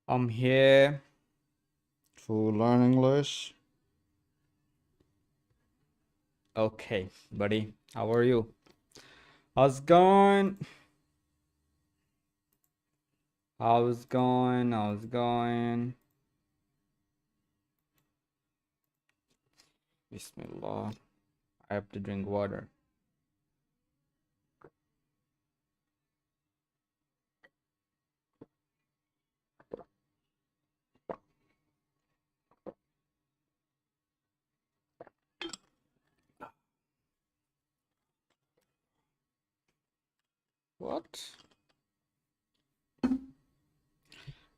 I'm here to learn English. Okay, buddy, how are you? How's it going? How's it going? How's it going? Bismillah. I have to drink water. What?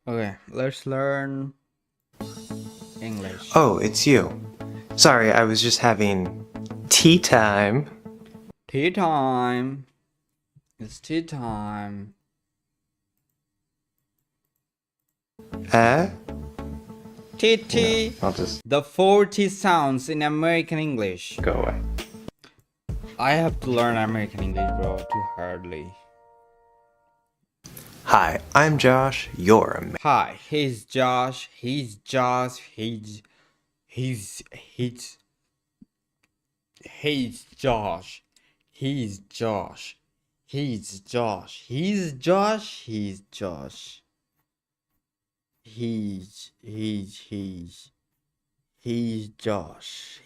Okay, let's learn English. Oh, it's you. Sorry, I was just having tea time. Tea time. It's tea time. Tea. I'll just The 40 sounds in American English. go away. I have to learn American English, bro. Too hardly. Hi, I'm Josh. You're a Hi, he's Josh. He's Josh. He's Josh. He's Josh. He's Josh. He's Josh. He's Josh. He's Josh. He's Josh.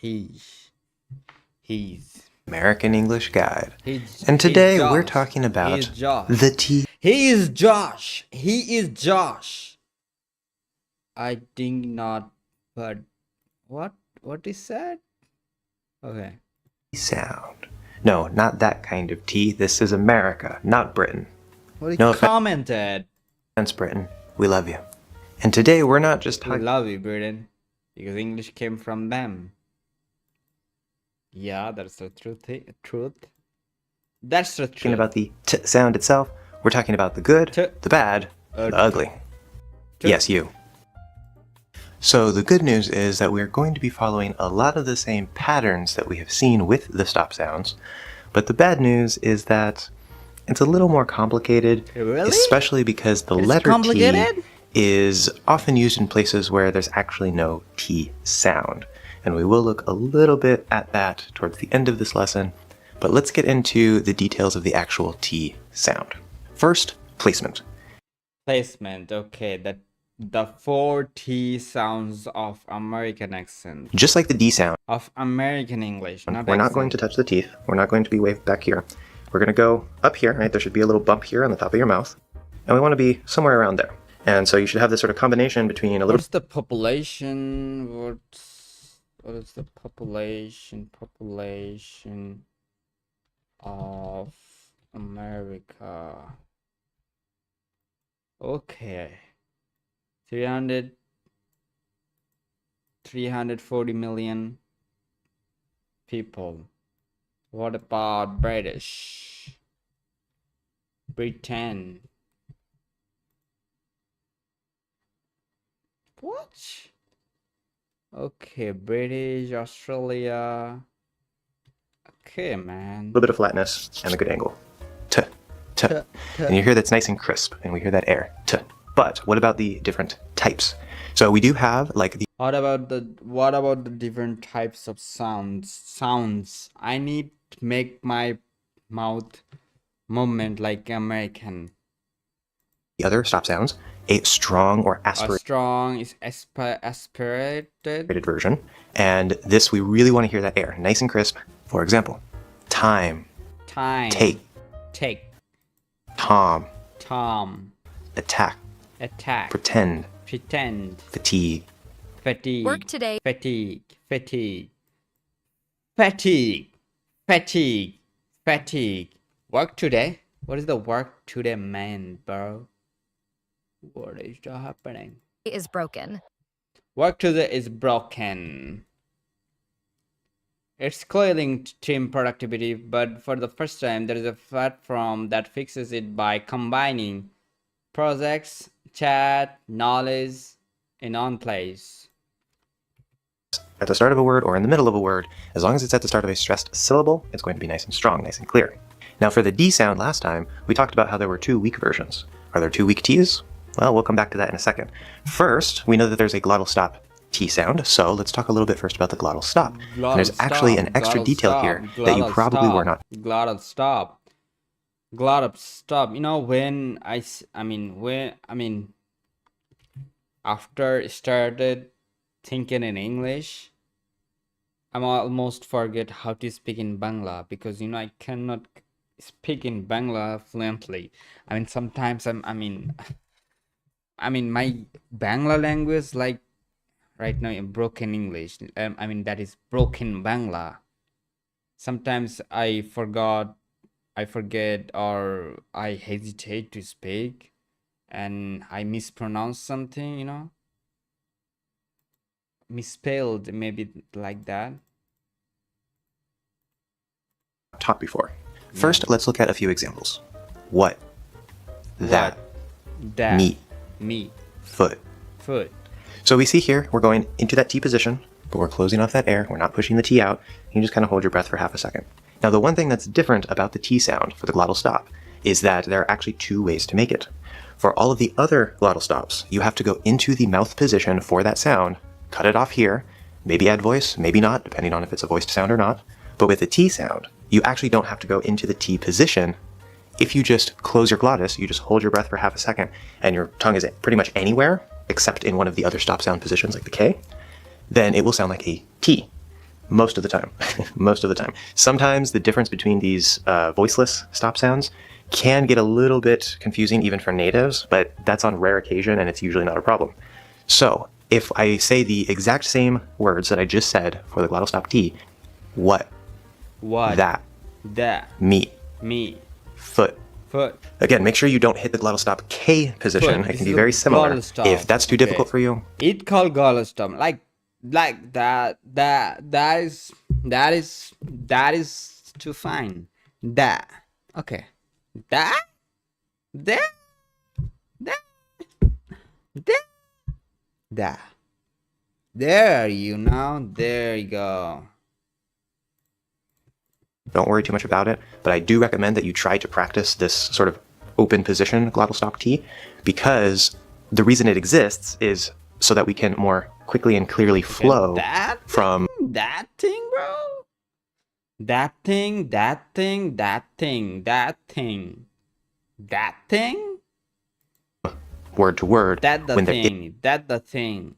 He's American English Guide. He's And today Josh. we're talking about He's Josh. the tea. He is Josh. He is Josh. I think not, but what is that? Okay. Sound. No, not that kind of tea. This is America, not Britain. What he No commented. offense, Britain. We love you. And today we're not just We talking love you, Britain, because English came from them. Yeah, that's the truth. That's the truth. about the t sound itself. We're talking about the good, T. the bad, the ugly. T. Yes, you. So the good news is that we're going to be following a lot of the same patterns that we have seen with the stop sounds. But the bad news is that it's a little more complicated, Really? especially because the It's letter T complicated? is often used in places where there's actually no T sound. And we will look a little bit at that towards the end of this lesson, but let's get into the details of the actual T sound. First, placement. Placement. Okay, the 4 T sounds of American accent. Just like the D sound, Of American English. we're not going to touch the teeth. We're not going to be way back here. We're going to go up here, right? There should be a little bump here on the top of your mouth. And we want to be somewhere around there. And so you should have this sort of combination between a little... What's the population? What is the population of America? Okay. 340 million people. What about Britain? What? Okay, British, Australia. Okay, man. bit of flatness and a good angle. T. And you hear that's nice and crisp, and we hear that air. T. But what about the different types? So we do have like the What about the different types of sounds? I need to make my mouth movement like American. other stop sounds, a strong or A aspirated strong is aspirated. version, and this we really want to hear that air, nice and crisp. For example, time, Time. take, Tom, attack, Attack. pretend, Pretend. fatigue. Fatigue. Work today. Fatigue. Work today? What is the work today mean, bro? What is happening? Is broken. Work today is broken. It's clearly team productivity, but for the first time, there is a platform that fixes it by combining projects, chat, knowledge in one place. At the start of a word or in the middle of a word, as long as it's at the start of a stressed syllable, it's going to be nice and strong, nice and clear. Now for the D sound last time, we talked about how there were two weak versions. Are there two weak T's? Well, we'll come back to that in a second. First, we know that there's a glottal stop T sound, so let's talk a little bit first about the glottal stop. And there's actually an extra detail here that you probably were not. Glottal stop. Glottal stop. You know, when after started thinking in English, I'm almost forget how to speak in Bangla, because you know I cannot speak in Bangla fluently. I mean sometimes my Bangla language, like right now in broken English, that is broken Bangla. Sometimes I forget, or I hesitate to speak, and I mispronounce something, you know, misspelled, maybe like that. Taught before. First, let's look at a few examples. What, that, That, meet, foot. foot. So we see here, we're going into that T position, but we're closing off that air. We're not pushing the T out. You just kind of hold your breath for half a second. Now, the one thing that's different about the T sound for the glottal stop is that there are actually two ways to make it. For all of the other glottal stops, you have to go into the mouth position for that sound, cut it off here, maybe add voice, maybe not, depending on if it's a voiced sound or not. But with the T sound, you actually don't have to go into the T position. If you just close your glottis, you just hold your breath for half a second, and your tongue is pretty much anywhere except in one of the other stop sound positions like the K, then it will sound like a T. Most of the time. Most of the time. Sometimes the difference between these voiceless stop sounds can get a little bit confusing even for natives, but that's on rare occasion and it's usually not a problem. So if I say the exact same words that I just said for the glottal stop T, what, that, meet, foot. Again, make sure you don't hit the glottal stop K position. It can be very similar. If that's too difficult for you, it called glottal stop. Like that is too fine. That. Okay. That. There you know. There you go. don't worry too much about it, but I do recommend that you try to practice this sort of open position glottal stop T, because the reason it exists is so that we can more quickly and clearly flow from that thing, bro. That thing. word to word. That the when thing. That the thing.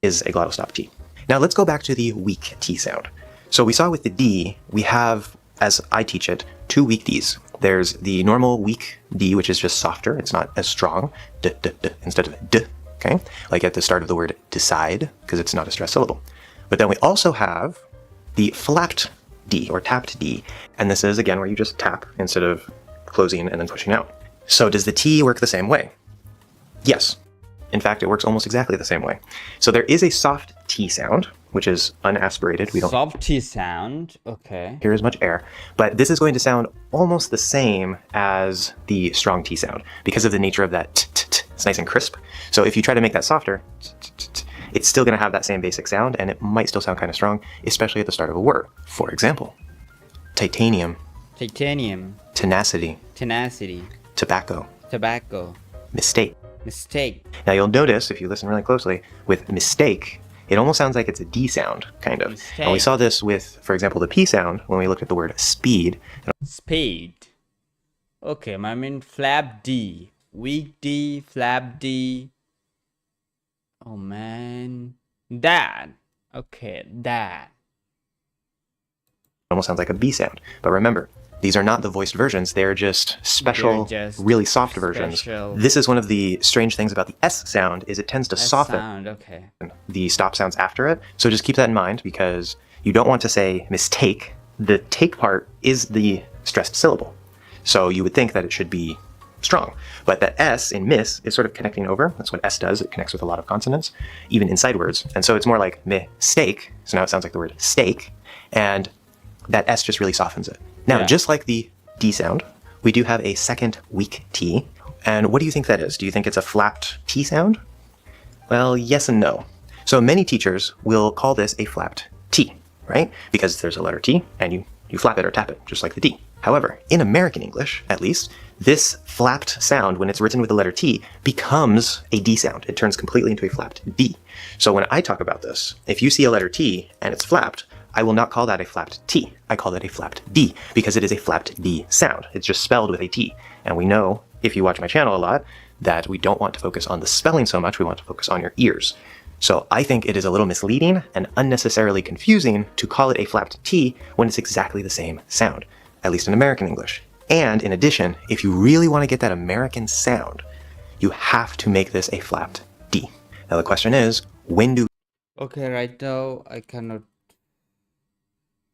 Is a glottal stop T. Now let's go back to the weak T sound. So we saw with the D, we have, as I teach it, two weak Ds. There's the normal weak D, which is just softer. It's not as strong, d, d, d, instead of d, okay? Like at the start of the word decide, because it's not a stressed syllable. But then we also have the flapped D, or tapped D. And this is, again, where you just tap instead of closing and then pushing out. So does the T work the same way? Yes. In fact, it works almost exactly the same way. So there is a soft T sound, which is unaspirated. We don't soft T sound, okay. hear as much air, but this is going to sound almost the same as the strong T sound because of the nature of that t. It's nice and crisp. So if you try to make that softer, it's still going to have that same basic sound, and it might still sound kind of strong, especially at the start of a word. For example, titanium, tenacity, tobacco, mistake. Now you'll notice, if you listen really closely, with mistake, it almost sounds like it's a D sound, kind of. Mistake. And we saw this with, for example, the P sound when we looked at the word speed. Speed. Okay, I mean flap D. Weak D, flap D. Oh man. That. Okay, that. It almost sounds like a B sound. But remember, these are not the voiced versions. They're just special, really soft versions. This is one of the strange things about the S sound, is it tends to soften the stop sounds after it. So just keep that in mind, because you don't want to say mistake. The take part is the stressed syllable. So you would think that it should be strong. But that S in miss is sort of connecting over. That's what S does. It connects with a lot of consonants, even inside words. And so it's more like mistake. So now it sounds like the word steak. And that S just really softens it. Now, just like the D sound, we do have a second weak T. And what do you think that is? Do you think it's a flapped T sound? Well, yes and no. So many teachers will call this a flapped T, right? Because there's a letter T, and you flap it or tap it, just like the D. However, in American English, at least, this flapped sound, when it's written with the letter T, becomes a D sound. It turns completely into a flapped D. So when I talk about this, if you see a letter T and it's flapped, I will not call that a flapped T. I call that a flapped D, because it is a flapped D sound. It's just spelled with a T. And we know, if you watch my channel a lot, that we don't want to focus on the spelling so much, we want to focus on your ears. So I think it is a little misleading and unnecessarily confusing to call it a flapped T when it's exactly the same sound, at least in American English. And in addition, if you really want to get that American sound, you have to make this a flapped D. Now the question is, when do Okay, right now I cannot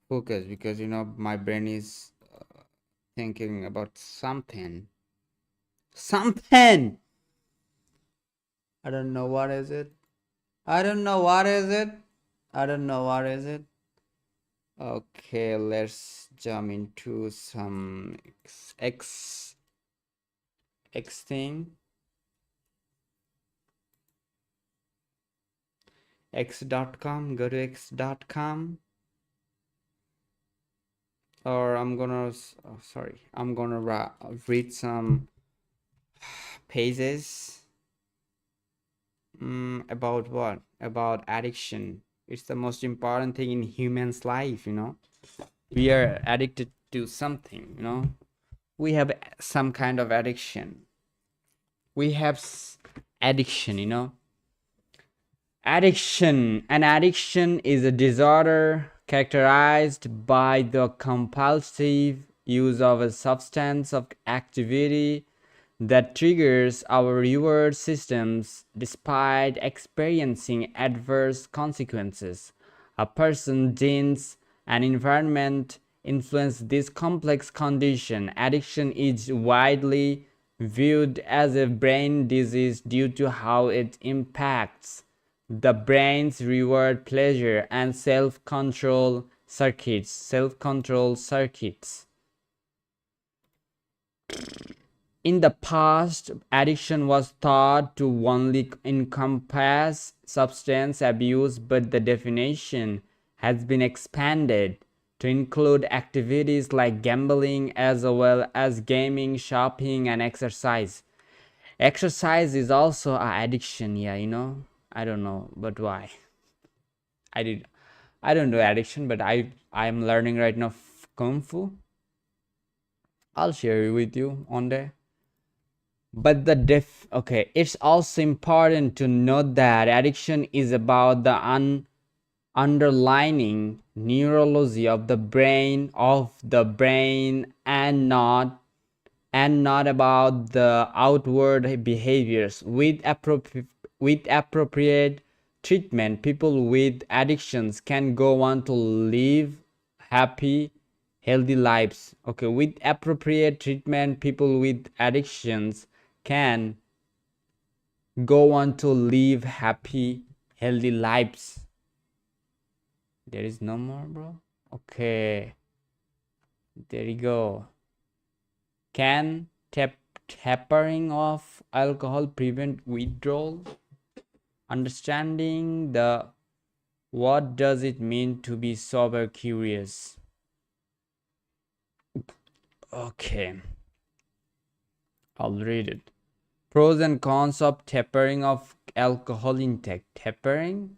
focus because my brain is thinking about something. Something! I don't know what is it. I don't know what is it. I don't know what is it. Okay, let's jump into some X thing. X.com, go to X.com. Or I'm gonna read some pages. About what? About addiction. It's the most important thing in human's life, We are addicted to something, We have some kind of addiction. We have addiction. An addiction is a disorder characterized by the compulsive use of a substance of activity that triggers our reward systems despite experiencing adverse consequences. A person, genes, and environment influence this complex condition. Addiction is widely viewed as a brain disease due to how it impacts the brain's reward, pleasure, and self-control circuits. In the past, addiction was thought to only encompass substance abuse, but the definition has been expanded to include activities like gambling as well as gaming, shopping, and exercise. Exercise is also an addiction, yeah, I don't know, but why? I don't do addiction, but I'm learning right now Kung Fu. I'll share it with you one day. But okay, it's also important to note that addiction is about the underlying neurology of the brain and not about the outward behaviors. With appropriate treatment, people with addictions can go on to live happy, healthy lives. Okay, with appropriate treatment, people with addictions can go on to live happy, healthy lives. There is no more, bro. Okay, there you go. Can tapering of alcohol prevent withdrawal? Understanding the what does it mean to be sober curious. Okay, I'll read it. Pros and cons of tapering of alcohol intake. Tapering?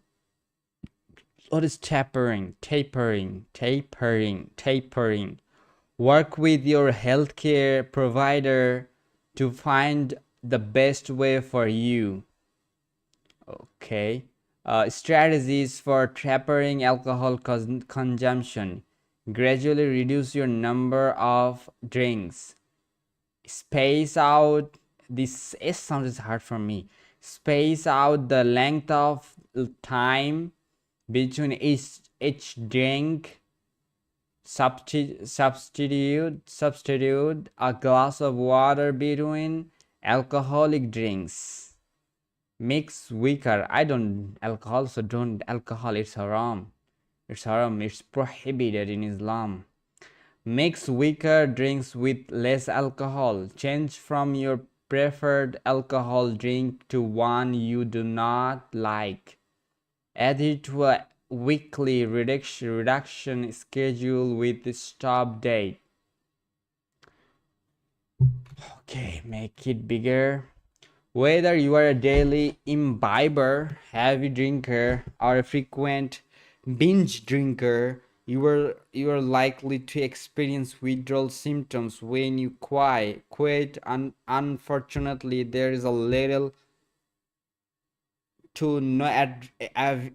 What is tapering? Tapering. Work with your healthcare provider to find the best way for you. Okay. Strategies for tapering alcohol consumption. Gradually reduce your number of drinks. Space out. This S sound is hard for me. Space out the length of time between each drink. Substitute a glass of water between alcoholic drinks. Mix weaker. I don't alcohol, so don't alcohol. It's haram. It's prohibited in Islam. Mix weaker drinks with less alcohol. Change from your preferred alcohol drink to one you do not like. Adhere to a weekly reduction schedule with the stop date. Okay, make it bigger. Whether you are a daily imbiber, heavy drinker, or a frequent binge drinker, you are likely to experience withdrawal symptoms when you quit. Unfortunately, there is a little to no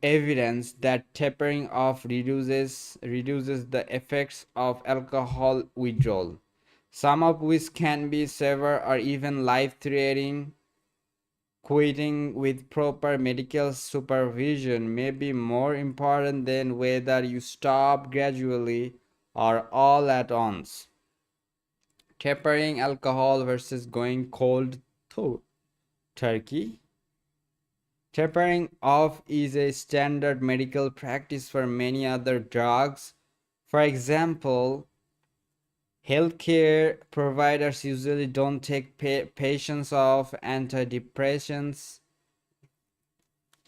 evidence that tapering off reduces the effects of alcohol withdrawal, some of which can be severe or even life-threatening. Quitting with proper medical supervision may be more important than whether you stop gradually or all at once. Tapering alcohol versus going cold turkey. Tapering off is a standard medical practice for many other drugs. For example, healthcare providers usually don't take patients off antidepressants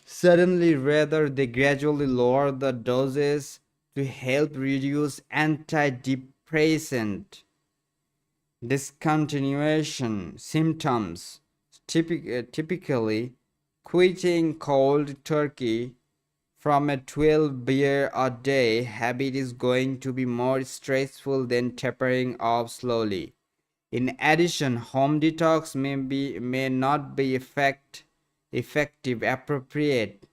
suddenly, rather, they gradually lower the doses to help reduce antidepressant discontinuation symptoms. Typically, quitting cold turkey from a 12 beer a day habit is going to be more stressful than tapering off slowly. In addition, home detox may not be effective, appropriate,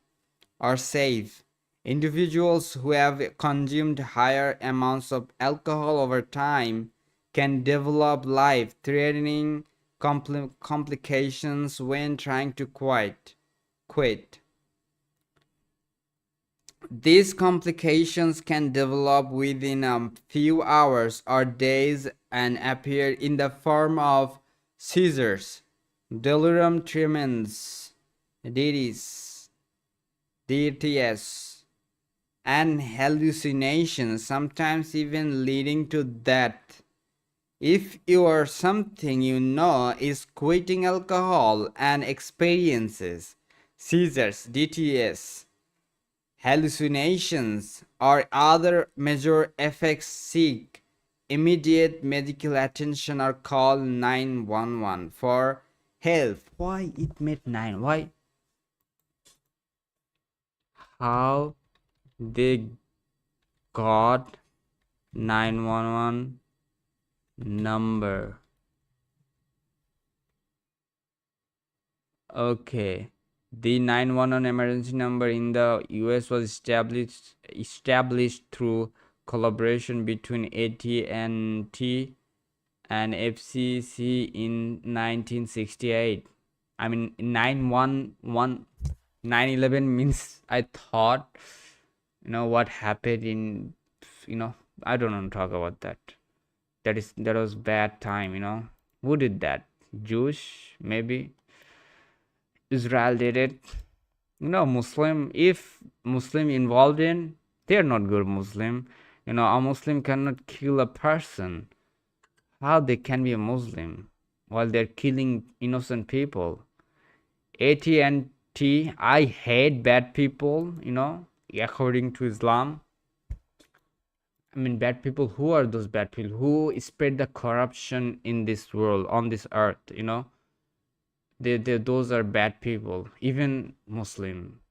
or safe. Individuals who have consumed higher amounts of alcohol over time can develop life-threatening complications when trying to quit. These complications can develop within a few hours or days and appear in the form of seizures, delirium tremens, DTS, and hallucinations, sometimes even leading to death. If you or something you know is quitting alcohol and experiences seizures, DTS, hallucinations, or other major effects, seek immediate medical attention or call 911 for help. Why it made 9? Why? How they got 911 number? Okay. The 911 emergency number in the US was established through collaboration between AT&T and FCC in 1968. I mean 911 9/11 means I thought what happened in I don't want to talk about that. That was bad time. Who did that? Jewish maybe. Israel did it. Muslim, if Muslim involved in, they're not good Muslim. A Muslim cannot kill a person. How they can be a Muslim while they're killing innocent people? AT&T, I hate bad people, according to Islam. I mean, bad people, who are those bad people? Who spread the corruption in this world, on this earth, those are bad people, even Muslim.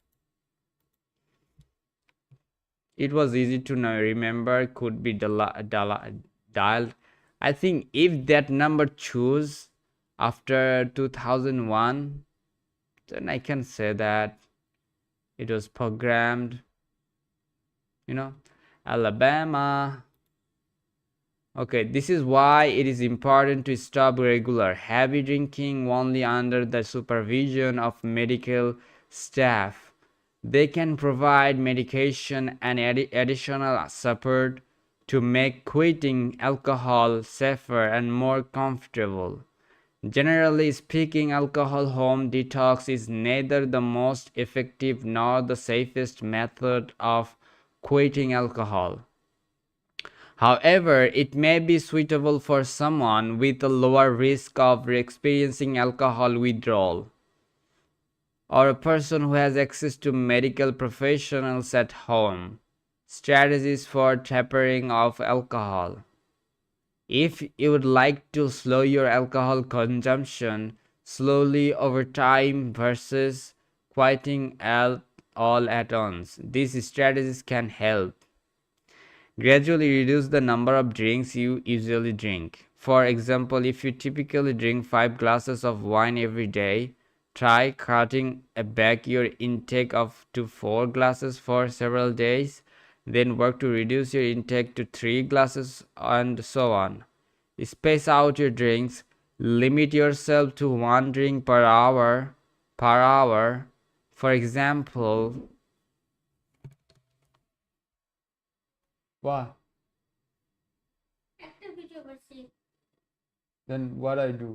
It was easy to remember, could be dialed. I think if that number choose after 2001, then I can say that it was programmed. Alabama. Okay, this is why it is important to stop regular heavy drinking only under the supervision of medical staff. They can provide medication and additional support to make quitting alcohol safer and more comfortable. Generally speaking, alcohol home detox is neither the most effective nor the safest method of quitting alcohol. However, it may be suitable for someone with a lower risk of experiencing alcohol withdrawal, or a person who has access to medical professionals at home. Strategies for tapering off alcohol. If you would like to slow your alcohol consumption slowly over time versus quieting out all at once, these strategies can help. Gradually reduce the number of drinks you usually drink. For example, if you typically drink 5 glasses of wine every day, try cutting back your intake of to 4 glasses for several days, then work to reduce your intake to 3 glasses and so on. Space out your drinks, limit yourself to 1 drink per hour. For example, what? একটা video করছি Then what I do?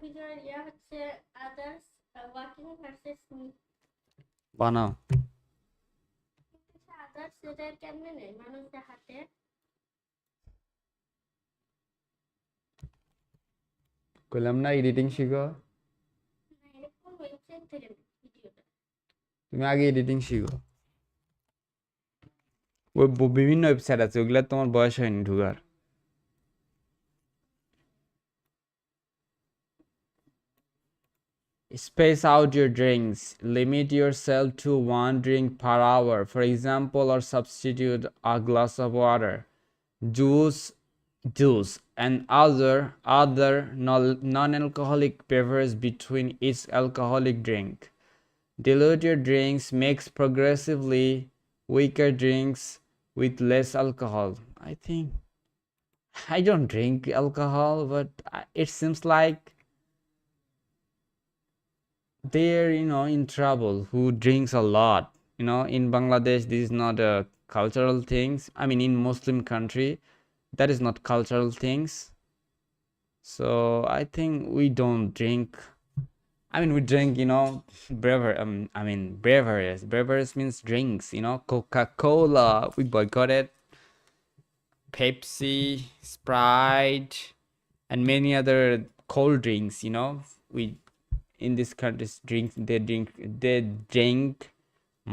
ভিডিওর ইয়া হচ্ছে others walking versus me বানাও। Others যেটা কেমনে নেই মানুষের হাতে কইলাম না এডিটিং শিখো। এরকম ওয়েবসাইট থেকে ভিডিওটা তুমি আগে এডিটিং শিখো। ওই বিভিন্ন ওয়েবসাইট আছে, ওগুলা তোমার বয়স হয়নি ঢুকার। Space out your drinks. Limit yourself to 1 drink per hour. For example, or substitute a glass of water, juice, and other non-alcoholic beverage between each alcoholic drink. Dilute your drinks. Mix progressively weaker drinks with less alcohol. I don't drink alcohol, but it seems like they're in trouble who drinks a lot. In Bangladesh this is not a cultural things. I mean, in Muslim country that is not cultural things. So I think we don't drink. I mean, we drink beverages. Beverages means drinks. Coca-Cola, we boycotted. Pepsi, Sprite, and many other cold drinks. We in this country they drink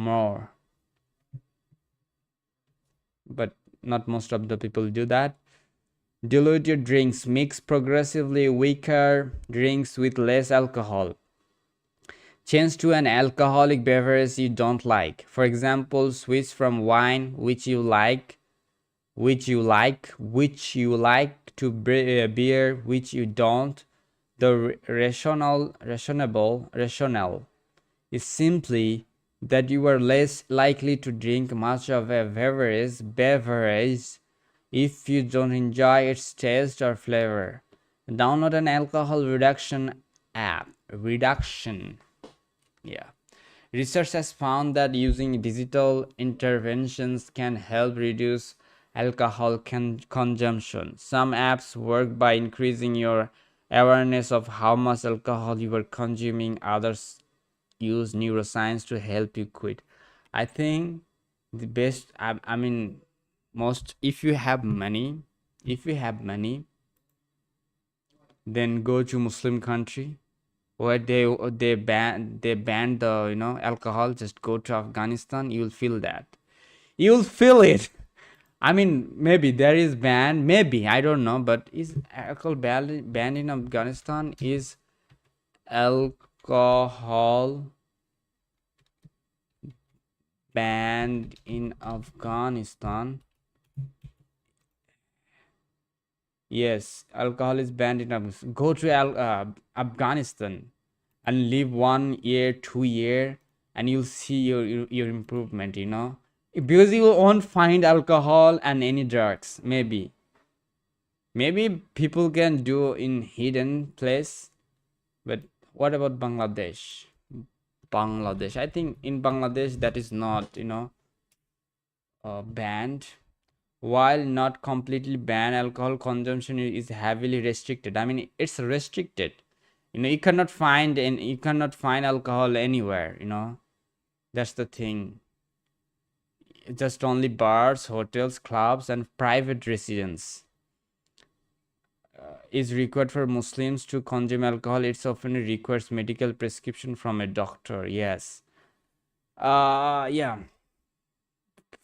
more, but not most of the people do that. Dilute your drinks. Mix progressively weaker drinks with less alcohol. Change to an alcoholic beverage you don't like. For example, switch from wine which you like to beer which you don't. The rationale is simply that you are less likely to drink much of a beverage if you don't enjoy its taste or flavor. Download an alcohol reduction app. Research has found that using digital interventions can help reduce alcohol consumption. Some apps work by increasing your awareness of how much alcohol you are consuming. Others use neuroscience to help you quit. I think the best, most, if you have money, then go to Muslim country where they ban the alcohol. Just go to Afghanistan, you'll feel it. I mean, maybe there is ban, maybe, I don't know, but is alcohol banned in Afghanistan? Is alcohol banned in Afghanistan? Yes, alcohol is banned in Afghanistan. Go to Afghanistan and live 1 year, 2 year, and you'll see your improvement, because you won't find alcohol and any drugs. Maybe people can do in hidden place, but what about Bangladesh? I think in Bangladesh that is not banned. While not completely banned, alcohol consumption is heavily restricted. I mean, it's restricted. You cannot find alcohol anywhere. That's the thing. Just only bars, hotels, clubs, and private residence is required for Muslims to consume alcohol. It often requires medical prescription from a doctor. Yes. Yeah.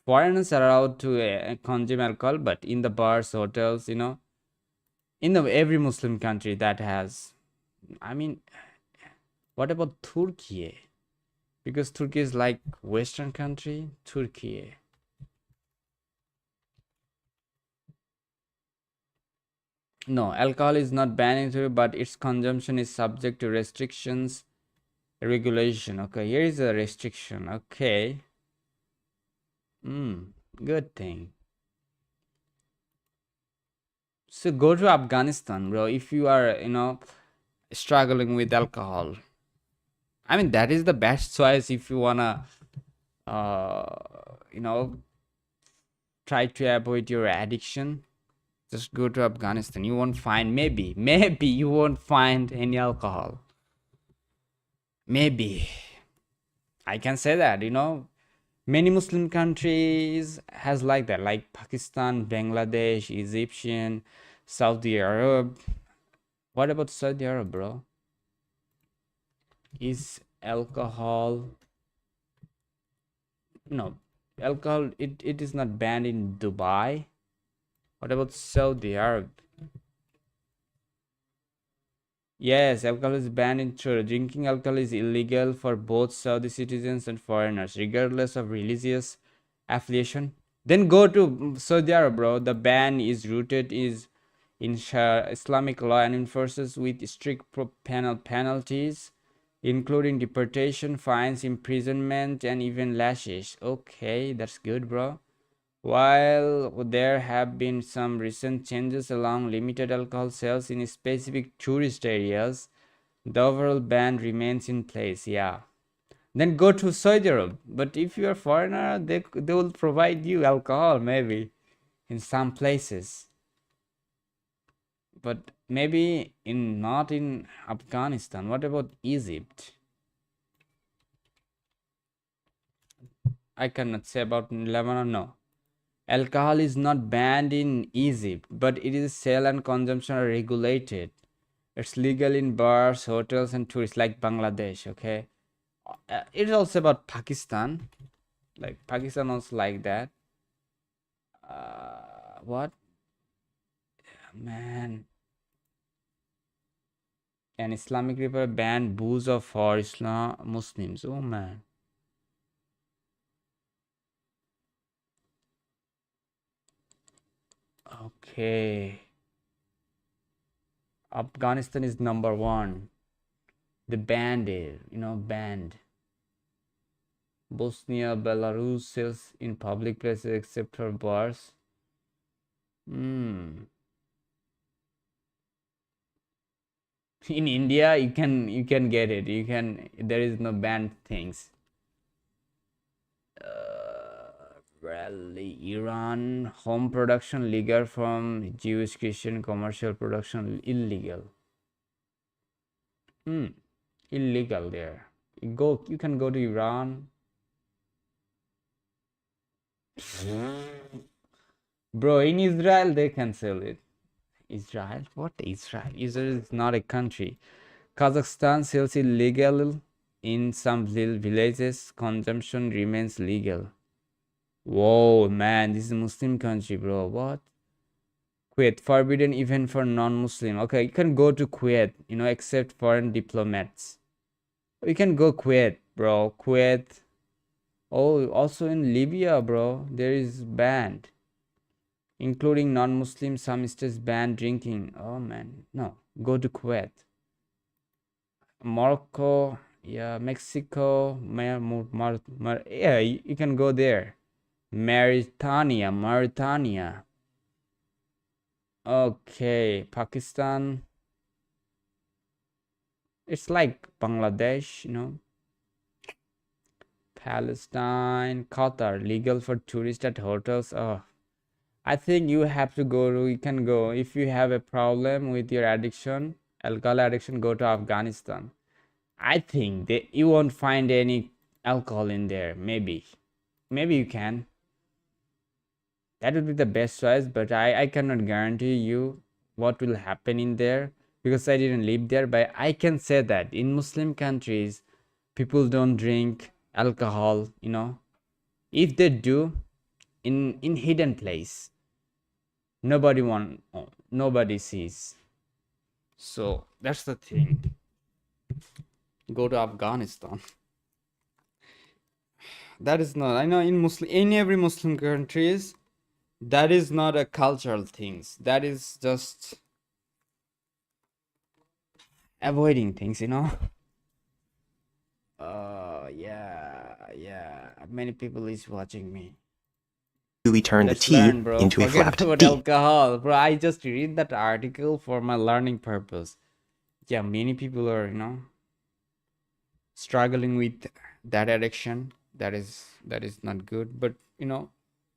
foreigners are allowed to consume alcohol, but in the bars, hotels, in the every Muslim country that has. I mean, what about Turkey? Because Turkey is like Western country. Turkey. No, alcohol is not banned in Turkey, but its consumption is subject to restrictions, regulation. Okay, here is a restriction. Okay. Good thing. So go to Afghanistan, bro. If you are, struggling with alcohol. I mean, that is the best choice if you wanna, uh, you know, try to avoid your addiction. Just go to Afghanistan. You won't find, maybe you won't find any alcohol. Maybe. I can say that, many Muslim countries has like that, like Pakistan, Bangladesh, Egyptian, Saudi Arab. What about Saudi Arab, bro? Is alcohol, no, alcohol, it is not banned in Dubai. What about Saudi Arab? Yes, alcohol is banned in Chile. Drinking alcohol is illegal for both Saudi citizens and foreigners, regardless of religious affiliation. Then go to Saudi Arab, bro. The ban is rooted in Islamic law and enforces with strict penalties, including deportation, fines, imprisonment, and even lashes. Okay, that's good, bro. While there have been some recent changes along limited alcohol sales in specific tourist areas, the overall ban remains in place. Yeah. Then go to Saudi Arab. But if you're a foreigner, they will provide you alcohol maybe in some places. But maybe not in Afghanistan. What about Egypt? I cannot say about Lebanon, no. Alcohol is not banned in Egypt, but it is sale and consumption are regulated. It's legal in bars, hotels, and tourists like Bangladesh. Okay, it's also about Pakistan. Like Pakistan also like that. What? Man, an Islamic republic banned booze for Islam Muslims. Oh man. Okay. Afghanistan is number one. The banned, banned. Bosnia, Belarus sells in public places except for bars. In India, you can get it. There is no banned things. Really, Iran home production legal, from Jewish Christian commercial production illegal. Illegal there. You can go to Iran. Bro, in Israel they can sell it. Israel? What Israel? Israel is not a country. Kazakhstan sells illegal in some villages. Consumption remains legal. Whoa, man, this is a Muslim country, bro. What? Kuwait, forbidden even for non-Muslim. Okay, you can go to Kuwait, except foreign diplomats. You can go Kuwait, bro. Kuwait. Oh, also in Libya, bro, there is banned. Including non-Muslims, some states ban drinking. Oh man, no. Go to Kuwait. Morocco, yeah, Mexico, yeah, you can go there. Mauritania. Okay, Pakistan. It's like Bangladesh, Palestine, Qatar, legal for tourists at hotels. Oh, I think you can go. If you have a problem with your addiction, alcohol addiction, go to Afghanistan. I think you won't find any alcohol in there. Maybe you can. That would be the best choice, but I cannot guarantee you what will happen in there because I didn't live there. But I can say that in Muslim countries, people don't drink alcohol. If they do, in hidden place. Nobody sees. So that's the thing. Go to Afghanistan. That is not, I know in every Muslim countries, that is not a cultural things. That is just avoiding things, you know. Yeah. Many people is watching me. We turn the Let's T learn, bro. into a Forget flapped about D. alcohol, bro. I just read that article for my learning purpose. Yeah, many people are, struggling with that addiction. That is not good. But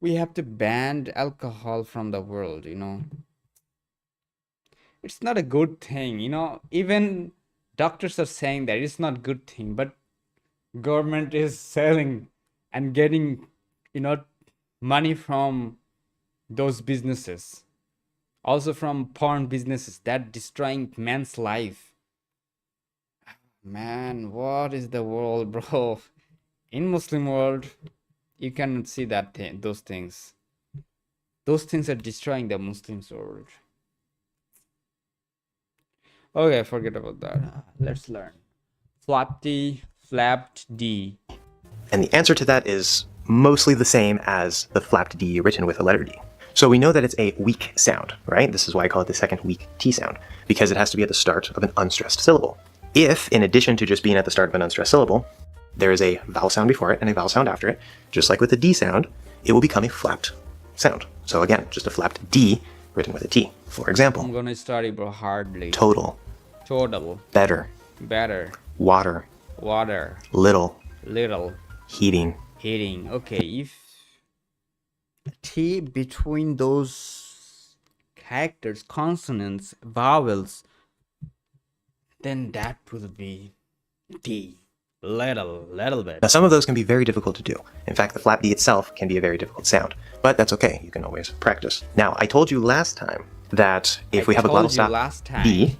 we have to ban alcohol from the world. It's not a good thing. Even doctors are saying that it's not good thing, but government is selling and getting, money from those businesses, also from porn businesses that destroying man's life. Man, what is the world, bro? In Muslim world, you cannot see those things. Those things are destroying the Muslims world. Okay, forget about that. Let's learn. Flapped D. And the answer to that is mostly the same as the flapped D written with a letter D. So we know that it's a weak sound, right? This is why I call it the second weak T sound, because it has to be at the start of an unstressed syllable. If, in addition to just being at the start of an unstressed syllable, there is a vowel sound before it and a vowel sound after it, just like with the D sound, it will become a flapped sound. So again, just a flapped D written with a T. For example, I'm gonna study, bro, hardly. total, better, better, water, water, little, heating. Okay, if T between those characters, consonants, vowels, then that will be D. Little bit. Now some of those can be very difficult to do. In fact, the flat D itself can be a very difficult sound, but that's okay. You can always practice. Now, I told you last time that if we have a glottal stop B,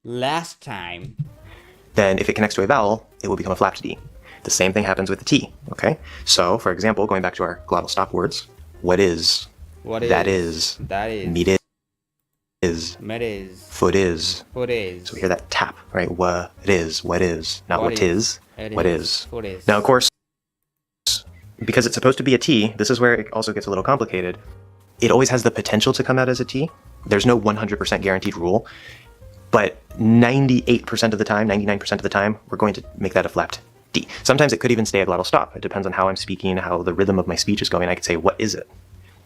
last time, then if it connects to a vowel, it will become a flapped D. The same thing happens with the T, okay? So, for example, going back to our glottal stop words, what is, that is, meat is, foot is. So we hear that tap, right? What is, not what is, what is. Now, of course, because it's supposed to be a T, this is where it also gets a little complicated. It always has the potential to come out as a T. There's no 100% guaranteed rule, but 98% of the time, 99% of the time, we're going to make that a flapped D. Sometimes it could even stay a glottal stop. It depends on how I'm speaking, how the rhythm of my speech is going. I could say, what is it?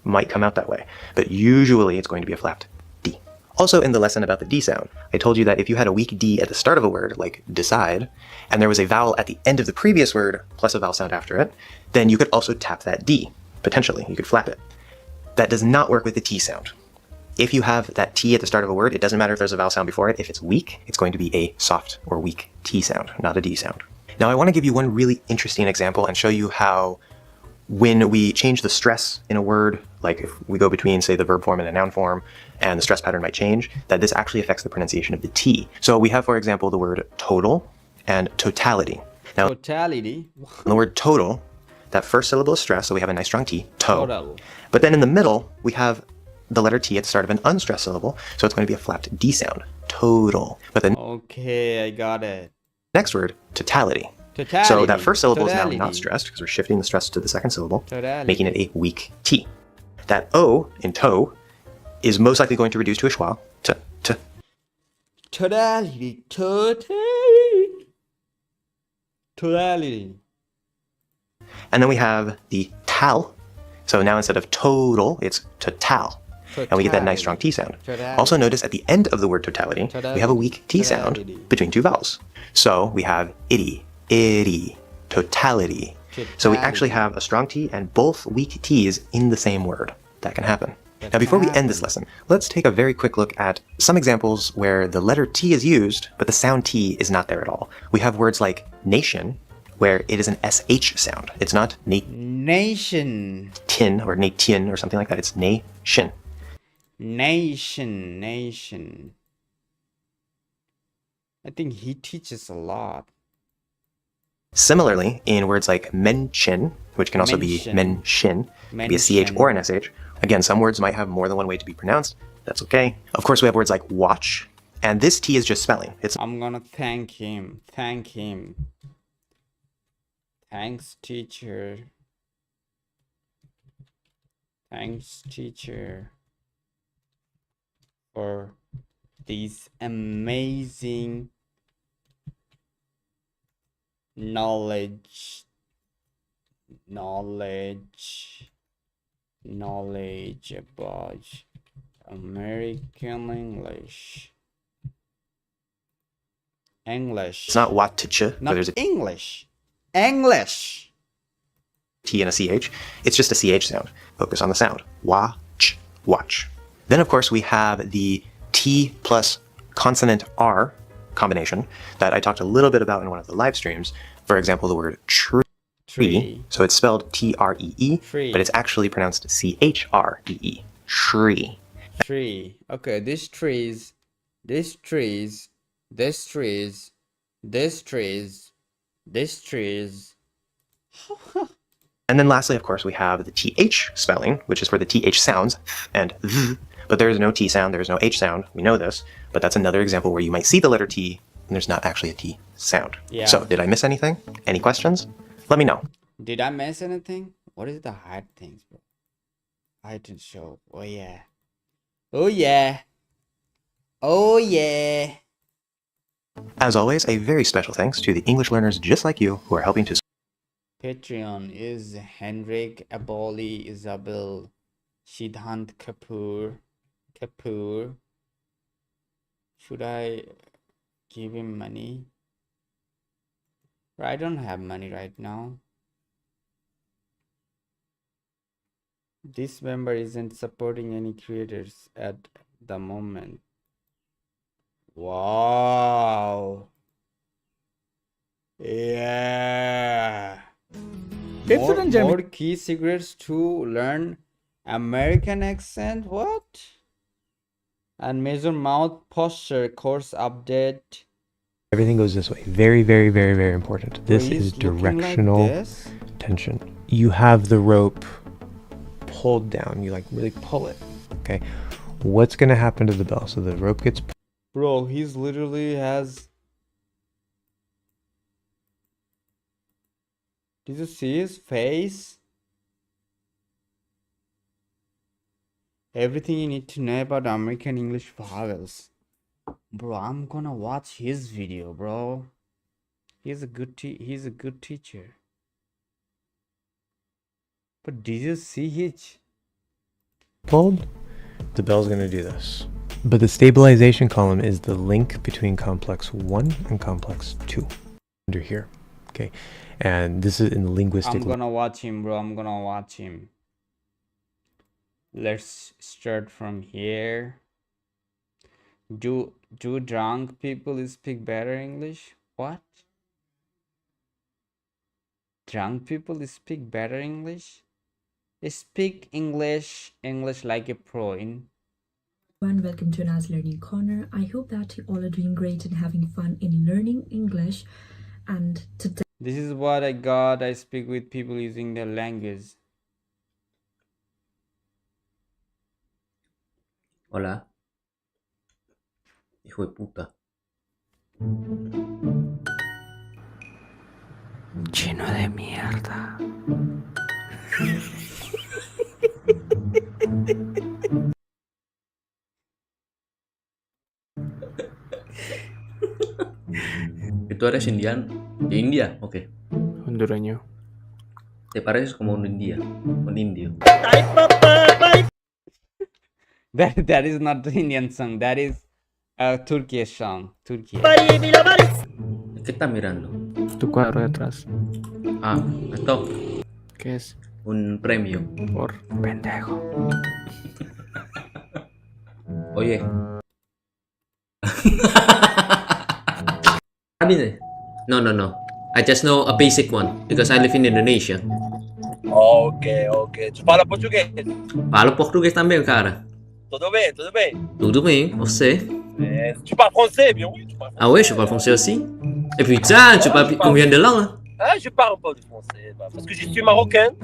Might come out that way, but usually it's going to be a flapped D. Also, in the lesson about the D sound, I told you that if you had a weak D at the start of a word, like decide, and there was a vowel at the end of the previous word plus a vowel sound after it, then you could also tap that D. Potentially, you could flap it. That does not work with the T sound. If you have that T at the start of a word, it doesn't matter if there's a vowel sound before it. If it's weak, it's going to be a soft or weak T sound, not a D sound. Now, I want to give you one really interesting example and show you how when we change the stress in a word, like if we go between, say, the verb form and a noun form, and the stress pattern might change, that this actually affects the pronunciation of the T. So we have, for example, the word total and totality. Now, totality. the word total, that first syllable is stressed, so we have a nice strong T, Total. But then in the middle, we have the letter T at the start of an unstressed syllable, so it's going to be a flapped D sound, total. But the Okay, I got it. next word, totality. So that first syllable is now not stressed because we're shifting the stress to the second syllable, making it a weak T. That O in toe is most likely going to reduce to a schwa, t. Totality. And then we have the tal. So now instead of total, it's total. And we get that nice strong T sound. Also notice at the end of the word totality, we have a weak T sound between two vowels. So we have itty, totality. So we actually have a strong T and both weak T's in the same word. That can happen. Now before we end this lesson, let's take a very quick look at some examples where the letter T is used, but the sound T is not there at all. We have words like nation, where it is an SH sound. It's not nation, tin or natien or something like that. It's nation. Nation. I think he teaches a lot. Similarly, in words like mention, which can also be mention, can be a CH or an SH. Again, some words might have more than one way to be pronounced. That's okay. Of course, we have words like watch, and this T is just spelling. It's I'm gonna thank him. Thank him. Thanks, teacher. Thanks, teacher, for these amazing knowledge about American English. It's not watch, Not there's a English. T and a CH. It's just a CH sound. Focus on the sound. Watch, watch. Then, of course, we have the T plus consonant R combination that I talked a little bit about in one of the live streams. For example, the word tree. So it's spelled T-R-E-E, Tree. but it's actually pronounced C-H-R-E-E. Tree. Tree. Okay, these trees. And then lastly, of course, we have the TH spelling, which is for the TH sounds, and th, but there is no T sound, there is no H sound. We know this, but that's another example where you might see the letter T, and there's not actually a T sound. Yeah. So, did I miss anything? Any questions? Let me know. Did I miss anything? What is the hard things, bro? Height and show. Oh yeah. Oh yeah. Oh yeah. As always, a very special thanks to the English learners just like you who are helping to Patreon is Henrik Aboli Isabel Siddhant Kapoor. Should I give him money? I don't have money right now. This member isn't supporting any creators at the moment. Wow. Yeah. More key secrets to learn American accent. What? And measure mouth posture course update. Everything goes this way. Very, very, very, very important. This He's is looking like directional this. tension. You have the rope pulled down. You like really pull it. Okay. What's going to happen to the bell? So the rope gets Bro, he's literally has. Did you see his face? Everything you need to know about American English vowels. Bro, I'm gonna watch his video, bro. He's a good teacher. But did you see his? pulled. The bell's going to do this. But the stabilization column is the link between complex 1 and complex 2 under here. Okay. And this is in linguistic. I'm gonna watch him, bro. I'm gonna watch him. Let's start from here. Do drunk people speak better English? What? Drunk people speak better English? They speak English like a pro. Welcome to Anna's Learning Corner. I hope that you all are doing great and having fun in learning English. And today This is what I got. I speak with people using their language. Hola. Hijo de puta. Chino de mierda. ¿Tú eres indiano? ¿De India? ¿O qué? Hondureño. ¿Te pareces como un indio? Un indio. That is not the Indian song. That is a Turkish song. Turkey. ¿Qué estás mirando? Tu cuadro de atrás. Ah, esto. ¿Qué es? Un premio. Por pendejo. Oye. No. I just know a basic one because I live in Indonesia. Ok. Tu fala português? Falo português também, cara. Tudo bem? Tudo bem, você? Tu parles français, bien oui. Tu parles Ah ouais, je parle français aussi. Et putain, tu parles combien de langues? Ah, je parle un peu de français, bah, parce que je suis marocain.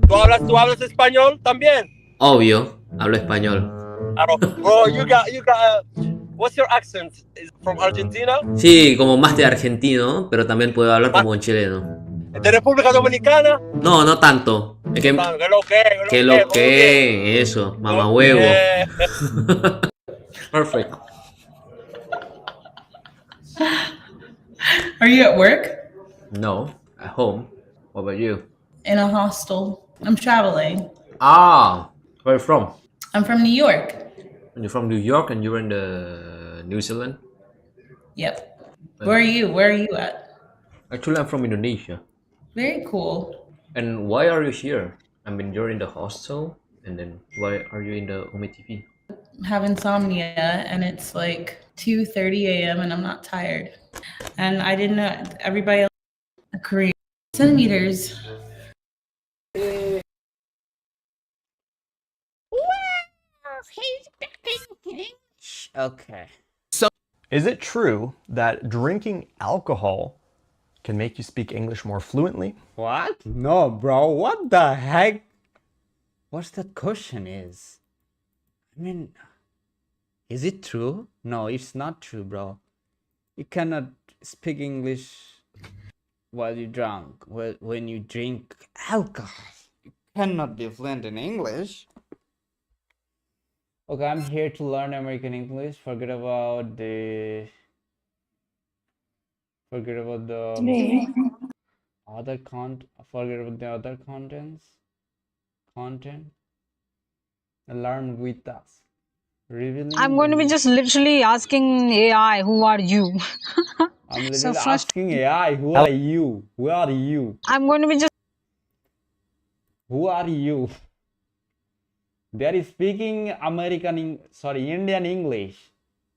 ¿Tú hablas español también? Obvio, hablo español. Alors, bro, what's your accent? Is it from Argentina? Sí, como más de argentino, pero también puedo hablar como un chileno. ¿De República Dominicana? No, no tanto. Es que, ¿Qué lo todo bien. que, eso, mamá huevo. Yeah. Perfect. Are you at work? No, at home. What about you? In a hostel. I'm traveling. Ah, where are you from? I'm from New York. You're from New York and you're in the New Zealand? Yep. Where are you? Where are you at? Actually, I'm from Indonesia. Very cool. And why are you here? I mean, you're in the hostel, and then why are you in the Ome TV? Have insomnia and it's like 2:30 a.m. and I'm not tired. And I didn't know everybody else Korean centimeters. Okay. Is it true that drinking alcohol can make you speak English more fluently? What? No, bro. What the heck? What's that question is? I mean, is it true? No, it's not true, bro. You cannot speak English while you're drunk. When you drink alcohol, you cannot be fluent in English. Okay, I'm here to learn American English. Forget about the other forget about the other contents. Content. And learn with us. Revealing. I'm going to be just literally asking AI, who are you? I'm literally So first- asking AI, who are you? Who are you? I'm going to be just Who are you? They are speaking Indian English.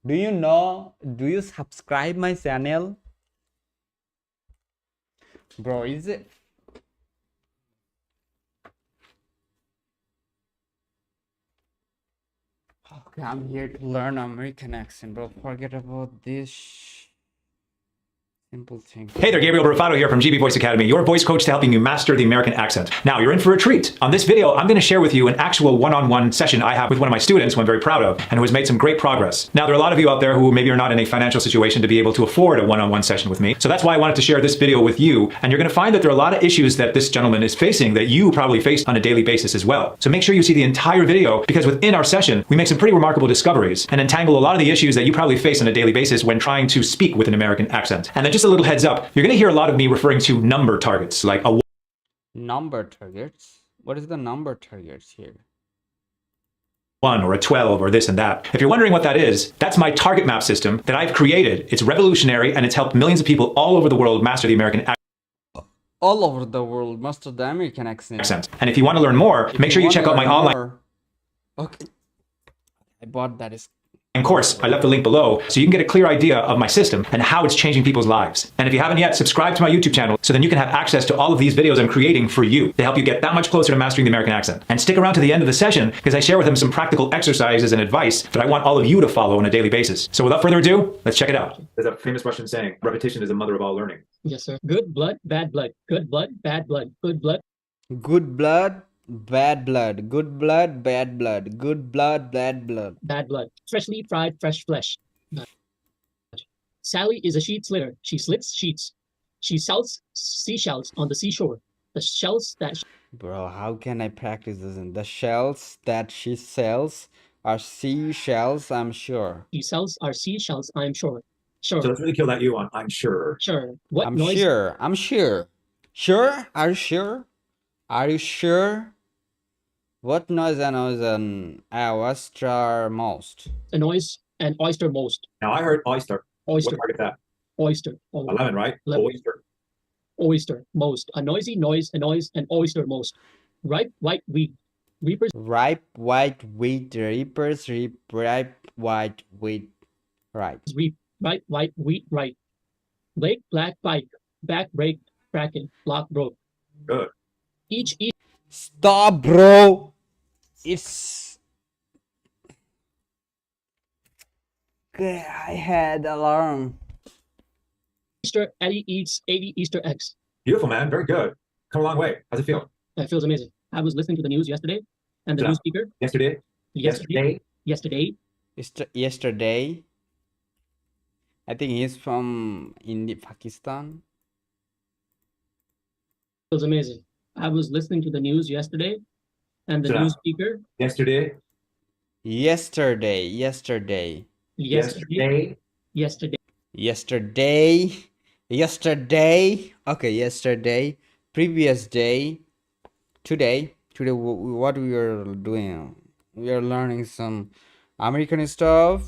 Do you know? Do you subscribe my channel? Bro, is it? Okay, I'm here to learn American accent, bro. Forget about this simple thing. Hey there, Gabriel Rufado here from GB Voice Academy, your voice coach to helping you master the American accent. Now, you're in for a treat. On this video, I'm going to share with you an actual one-on-one session I have with one of my students who I'm very proud of and who has made some great progress. Now, there are a lot of you out there who maybe are not in a financial situation to be able to afford a one-on-one session with me. So that's why I wanted to share this video with you. And you're going to find that there are a lot of issues that this gentleman is facing that you probably face on a daily basis as well. So make sure you see the entire video because within our session, we make some pretty remarkable discoveries and untangle a lot of the issues that you probably face on a daily basis when trying to speak with an American accent. And then just a little heads up, you're going to hear a lot of me referring to number targets, like a Number targets? What is the number targets here? 1 or a 12 or this and that. If you're wondering what that is, that's my target map system that I've created. It's revolutionary and it's helped millions of people all over the world master the American All over the world, master the American accent. And if you want to learn more, make sure you check out my online Okay. I bought that is. course. I left the link below so you can get a clear idea of my system and how it's changing people's lives. And if you haven't yet, subscribe to my YouTube channel so then you can have access to all of these videos I'm creating for you to help you get that much closer to mastering the American accent. And stick around to the end of the session because I share with him some practical exercises and advice that I want all of you to follow on a daily basis. So without further ado, let's check it out. There's a famous Russian saying, repetition is the mother of all learning. Yes, sir. Good blood, bad blood. Good blood, bad blood. Good blood. Good blood, bad blood. Good blood, bad blood. Good blood, bad blood. Bad blood. Freshly fried fresh flesh. Sally is a sheet slitter. She slits sheets. She sells seashells on the seashore. The shells that Bro, how can I practice this? The shells that she sells are seashells, I'm sure. she sells are seashells, I'm sure. Sure. So let's really kill that you on, I'm sure. Sure. What I'm noise? sure. I'm sure. Sure? Are you sure? Are you sure? What noise annoys an oyster most? Annoys an oyster most. Now I heard oyster. Oyster. What target that? Oyster. 11, right? Lemon. Oyster. Oyster most. A noisy noise annoys an oyster most. Ripe white wheat. Reapers. Ripe white wheat, reapers, ripe white wheat, right. Reap. Ripe white wheat right. Blake black bike. Back break. Bracken. Block broke. Good. Each Stop, bro. It's. Okay, I had alarm. Easter Eddie eats 80 Easter eggs. Beautiful, man. Very good. Come a long way. How's it feel? That feels amazing. I was listening to the news yesterday, and the Yeah. news speaker Yesterday? yesterday Yesterday. I think he's from Pakistan. feels amazing. I was listening to the news yesterday, and the Yeah. news speaker Yesterday? Yesterday. yesterday Okay, yesterday. Previous day. Today. What we are doing? We are learning some American stuff.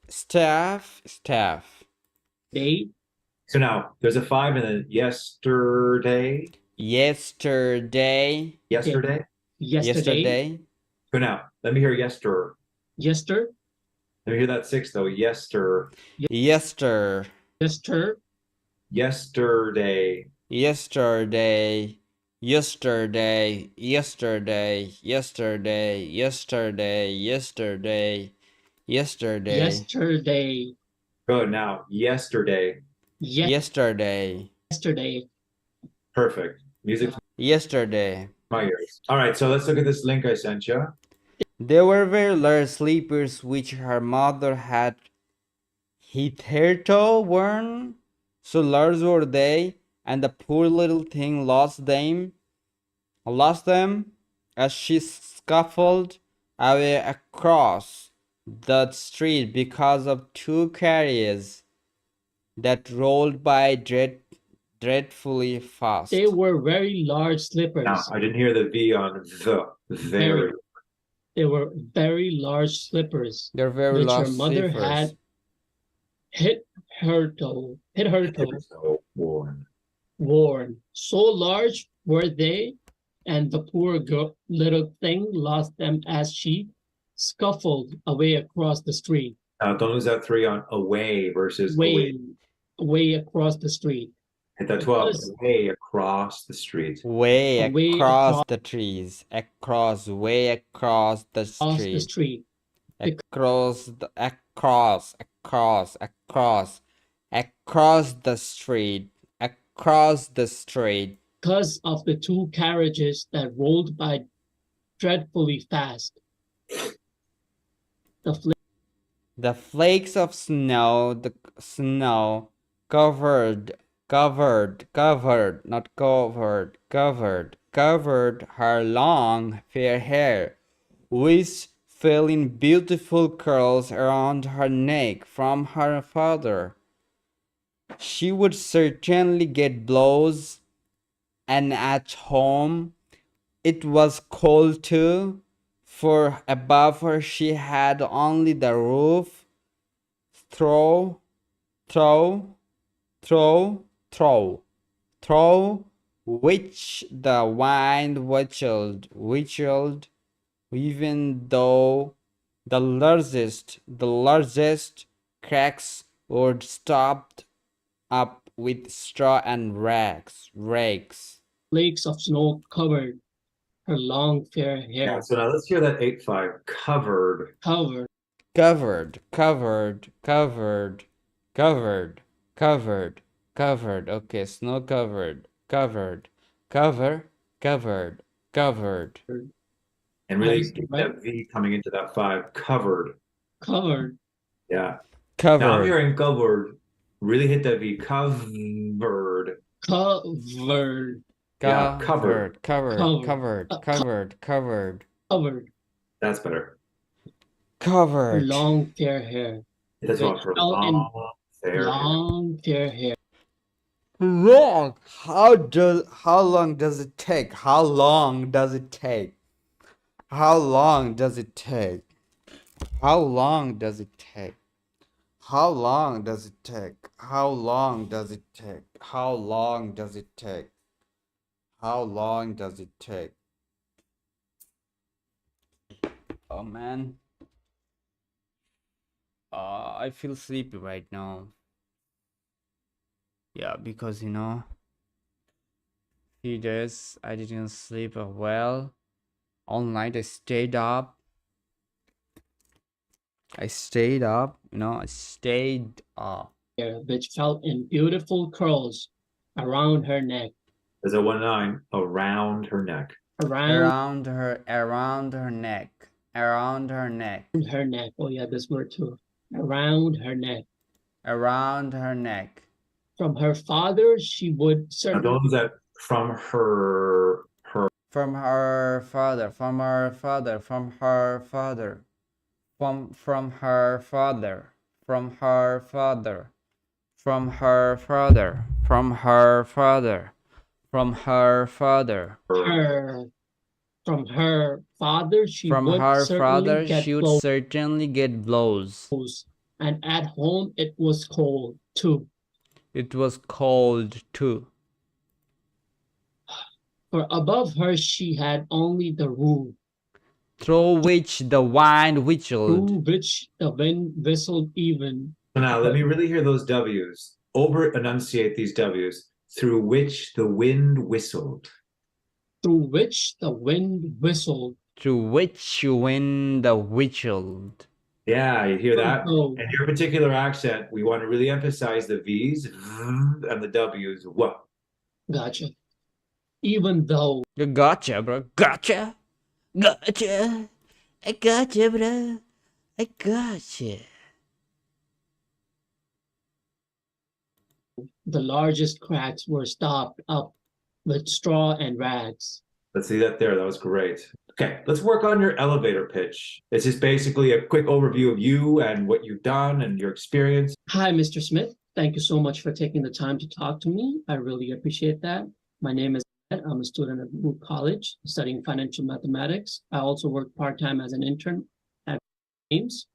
Staff. day So now there's a 5 and then yesterday. Yesterday. yesterday So now let me hear yester. yester Let me hear that 6 though. Yester. Yesterday. Yesterday. Yesterday. Good. Now yesterday. Yesterday. Perfect. Music to Yesterday. my ears. All right, so let's look at this link I sent you. They were very large slippers which her mother had hitherto worn. So large were they, and the poor little thing lost them as she scuffled away across the street because of two carriages that rolled by dreadfully fast. They were very large slippers. Now, I didn't hear the V on the. Very. They were very large slippers, They're very which large her mother slippers. had hit her toe, So worn. worn. So large were they, and the poor girl, little thing lost them as she scuffled away across the street. Now, don't lose that 3 on away versus away. Way across the street. Hit that 12. Way across the street. Way Way across the trees. Way across the Across the street. street. Across the street. Because of the two carriages that rolled by dreadfully fast. The flakes of snow, the snow covered her long fair hair, which fell in beautiful curls around her neck from her father. She would certainly get blows, and at home it was cold too, for above her she had only the roof, through which the wind whistled, even though the largest cracks were stopped up with straw and rakes. Flakes of snow covered her long fair hair. Yeah, so now let's hear that 8-5. Covered. Okay, snow covered. And really get that V coming into that 5. Covered. Yeah. Now I'm hearing covered. Really hit that V. Covered. Yeah, covered. That's better. Her long fair hair. That's what for long fair hair. Long. How long does it take? How long does it take? How long does it take? How long does it take? How long does it take? How long does it take? How long does it take? How long does it take? Oh man. I feel sleepy right now. Yeah, because few days I didn't sleep well. All night I stayed up. I stayed up. Which fell in beautiful curls around her neck. As a 1-9, around her neck. Around around her neck, around her neck, her neck. Oh yeah, this word too. Around her neck. around her neck. From her father, she would Now certainly. don't use that from her. From her father, from her father, from her father, from her father, from her father, from her father, from her father, from her father. Her. From her father, she From would her certainly father, get she would blows. certainly get blows. And at home, it was cold too. It was cold too. For above her, she had only the roof, Through which the wind through whistled. which the wind whistled even. So now let me really hear those W's. Over enunciate these W's. Through which the wind whistled. Through which the wind whistled. Through which wind whistled. Yeah, you hear that? Oh. And your particular accent, we want to really emphasize the V's and the W's. What? Gotcha. Even though. Gotcha, bro. Gotcha. Gotcha. I gotcha, bro. I gotcha. The largest cracks were stopped up with straw and rags. Let's see that there. That was great. Okay, let's work on your elevator pitch. This is basically a quick overview of you and what you've done and your experience. Hi, Mr. Smith. Thank you so much for taking the time to talk to me. I really appreciate that. My name is Ed. I'm a student at Booth College studying financial mathematics. I also work part-time as an intern at Games.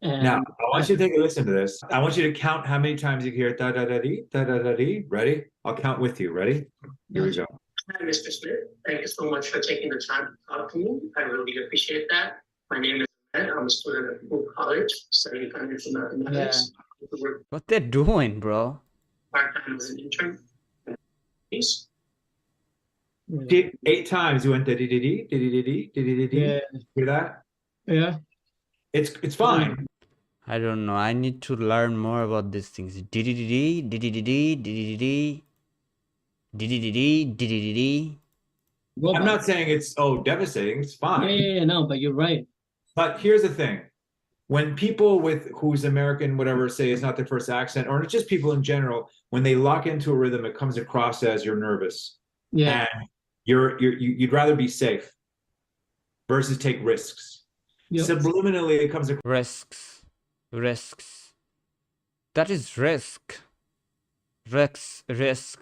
And Now, I want you to take a listen to this. I want you to count how many times you hear da-da-da-dee, da-da-da-dee. Ready? I'll count with you. Ready? Here we go. Hi, Mr. Smith. Thank you so much for taking the time to talk to me. I really appreciate that. My name is Ed. I'm a student at Booth College studying financial mathematics. I work What they're doing, bro? part-time as an intern. Peace. 8 times you went da-dee-dee-dee, dee-dee-dee-dee, dee-dee-dee-dee. Yeah. Hear that? Yeah. It's fine. I don't know. I need to learn more about these things. Dee-dee-dee-dee, dee-dee-dee-dee, dee-dee-dee-dee, dee-dee-dee-dee, dee-dee-dee-dee. I'm not saying it's devastating. It's fine. Yeah, no, but you're right. But here's the thing. When people who's American, whatever, say it's not their first accent, or just people in general, when they lock into a rhythm, it comes across as you're nervous. Yeah. And you'd rather be safe versus take risks. Yep. Subliminally, it comes across. Risks. That is risk. Risks. Across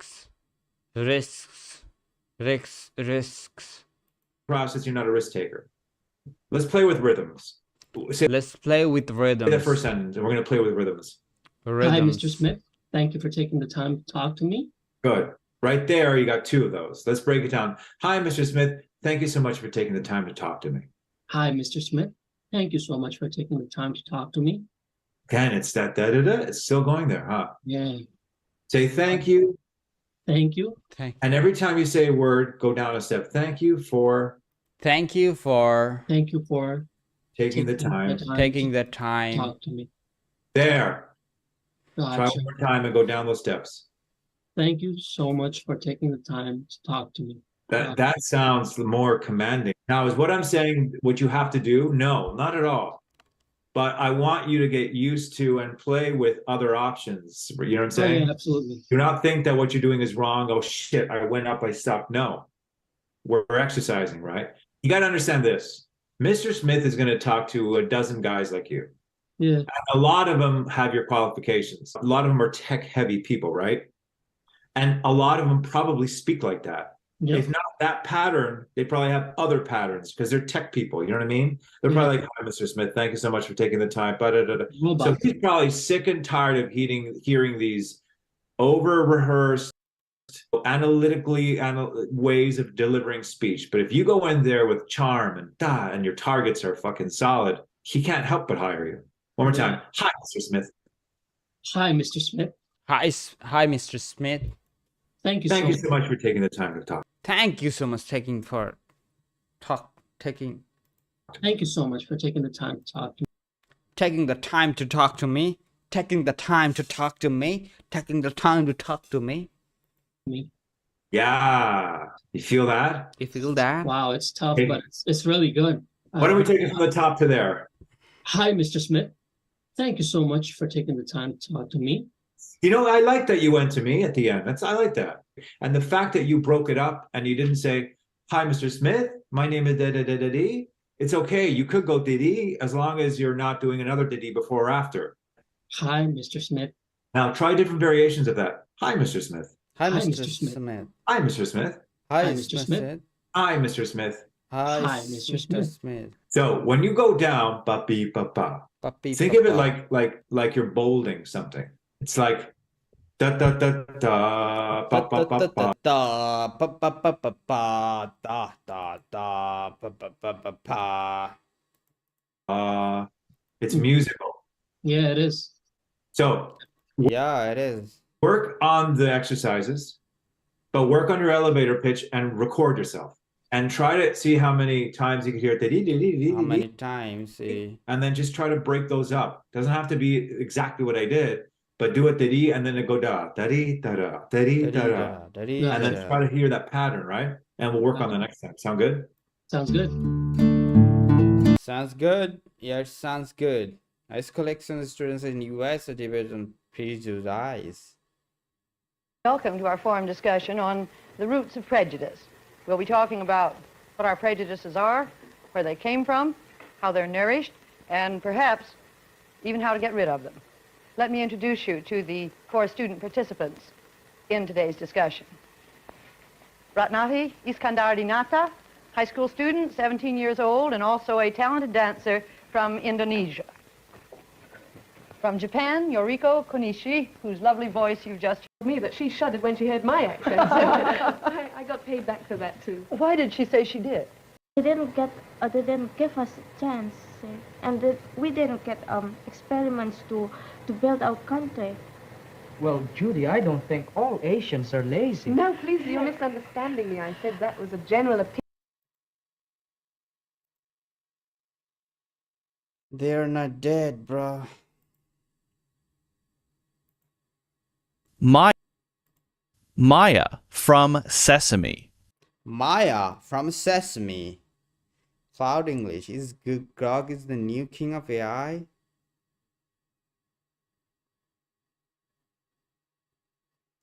as you're not a risk taker. Let's play with rhythms. Let's play with rhythms. The first sentence, and we're going to play with rhythms. Hi, Mr. Smith. Thank you for taking the time to talk to me. Good. Right there, you got 2 of those. Let's break it down. Hi, Mr. Smith. Thank you so much for taking the time to talk to me. Hi, Mr. Smith. Thank you so much for taking the time to talk to me. Again, it's that da-da-da. It's still going there, huh? Yeah. Say thank you. Thank you. And every time you say a word, go down a step. Thank you for. Thank you for taking the time. to talk to me. There. Gotcha. Try one more time and go down those steps. Thank you so much for taking the time to talk to me. That sounds more commanding. Now, is what I'm saying what you have to do? No, not at all. But I want you to get used to and play with other options. You know what I'm saying? Yeah, absolutely. Do not think that what you're doing is wrong. Oh shit, I went up, I stopped. No. We're exercising, right? You got to understand this. Mr. Smith is going to talk to a dozen guys like you. Yeah. A lot of them have your qualifications. A lot of them are tech heavy people, right? And a lot of them probably speak like that. Yep. If not that pattern, they probably have other patterns because they're tech people. You know what I mean? They're probably like, "Hi, Mr. Smith. Thank you so much for taking the time." So he's probably sick and tired of hearing these over-rehearsed, analytically ways of delivering speech. But if you go in there with charm and your targets are fucking solid, he can't help but hire you. One more time. Hi, Mr. Smith. Hi, Mr. Smith. Hi, Mr. Smith. Thank you so much for taking the time to talk. Thank you so much Thank you so much for taking the time to talk to me. Taking the time to talk to me. Taking the time to talk to me. Taking the time to talk to me. Yeah. You feel that? You feel that? Wow, it's tough, Hey. but it's really good. Why don't we take it from the top to there? Hi, Mr. Smith. Thank you so much for taking the time to talk to me. You know, I like that you went to me at the end. I like that. And the fact that you broke it up and you didn't say, "Hi, Mr. Smith, my name is da da da da da." It's okay. You could go diddy as long as you're not doing another diddy before or after. Hi, Mr. Smith. Now try different variations of that. Hi, Mr. Smith. Hi, Hi, Mr. Mr. Smith. Smith. Hi, Mr. Smith. Hi, Hi, Mr. Mr. Smith. Smith. Hi, Mr. Smith. Hi, Hi, Mr. Mr. Smith. Smith. So when you go down, ba beep ba ba, Papi, think of it papa. like you're bolding something. It's like da da da da ba ba ba ba. Da, pa, pa, pa, pa, pa, da, da, da, pa, pa, pa, pa, pa. It's musical. Yeah, it is. So Yeah, it is. work on the exercises, but work on your elevator pitch and record yourself. And try to see how many times you can hear it. How many times? And then just try to break those up. Doesn't have to be exactly what I did, but do it diddy and then it go da da da da da da, and then try to hear that pattern, right? And we'll work on the next time. Sound good? Sounds good. Sounds good. Yeah, it sounds good. High school excellence students in US are debated on prejudice. Welcome to our forum discussion on the roots of prejudice. We'll be talking about what our prejudices are, where they came from, how they're nourished, and perhaps even how to get rid of them. Let me introduce you to the 4 student participants in today's discussion. Ratnavi Iskandardinata, high school student, 17 years old, and also a talented dancer from Indonesia. From Japan, Yoriko Konishi, whose lovely voice you've just heard me, that she shuddered when she heard my accent. I got paid back for that too. Why did she say she did? They didn't give us a chance, and we didn't get experiments to build our country. Well, Judy, I don't think all Asians are lazy. No, please, you're misunderstanding me. I said that was a general opinion. They're not dead, bro. Maya from Sesame. Maya from Sesame. Cloud English. Is Grog is the new king of AI?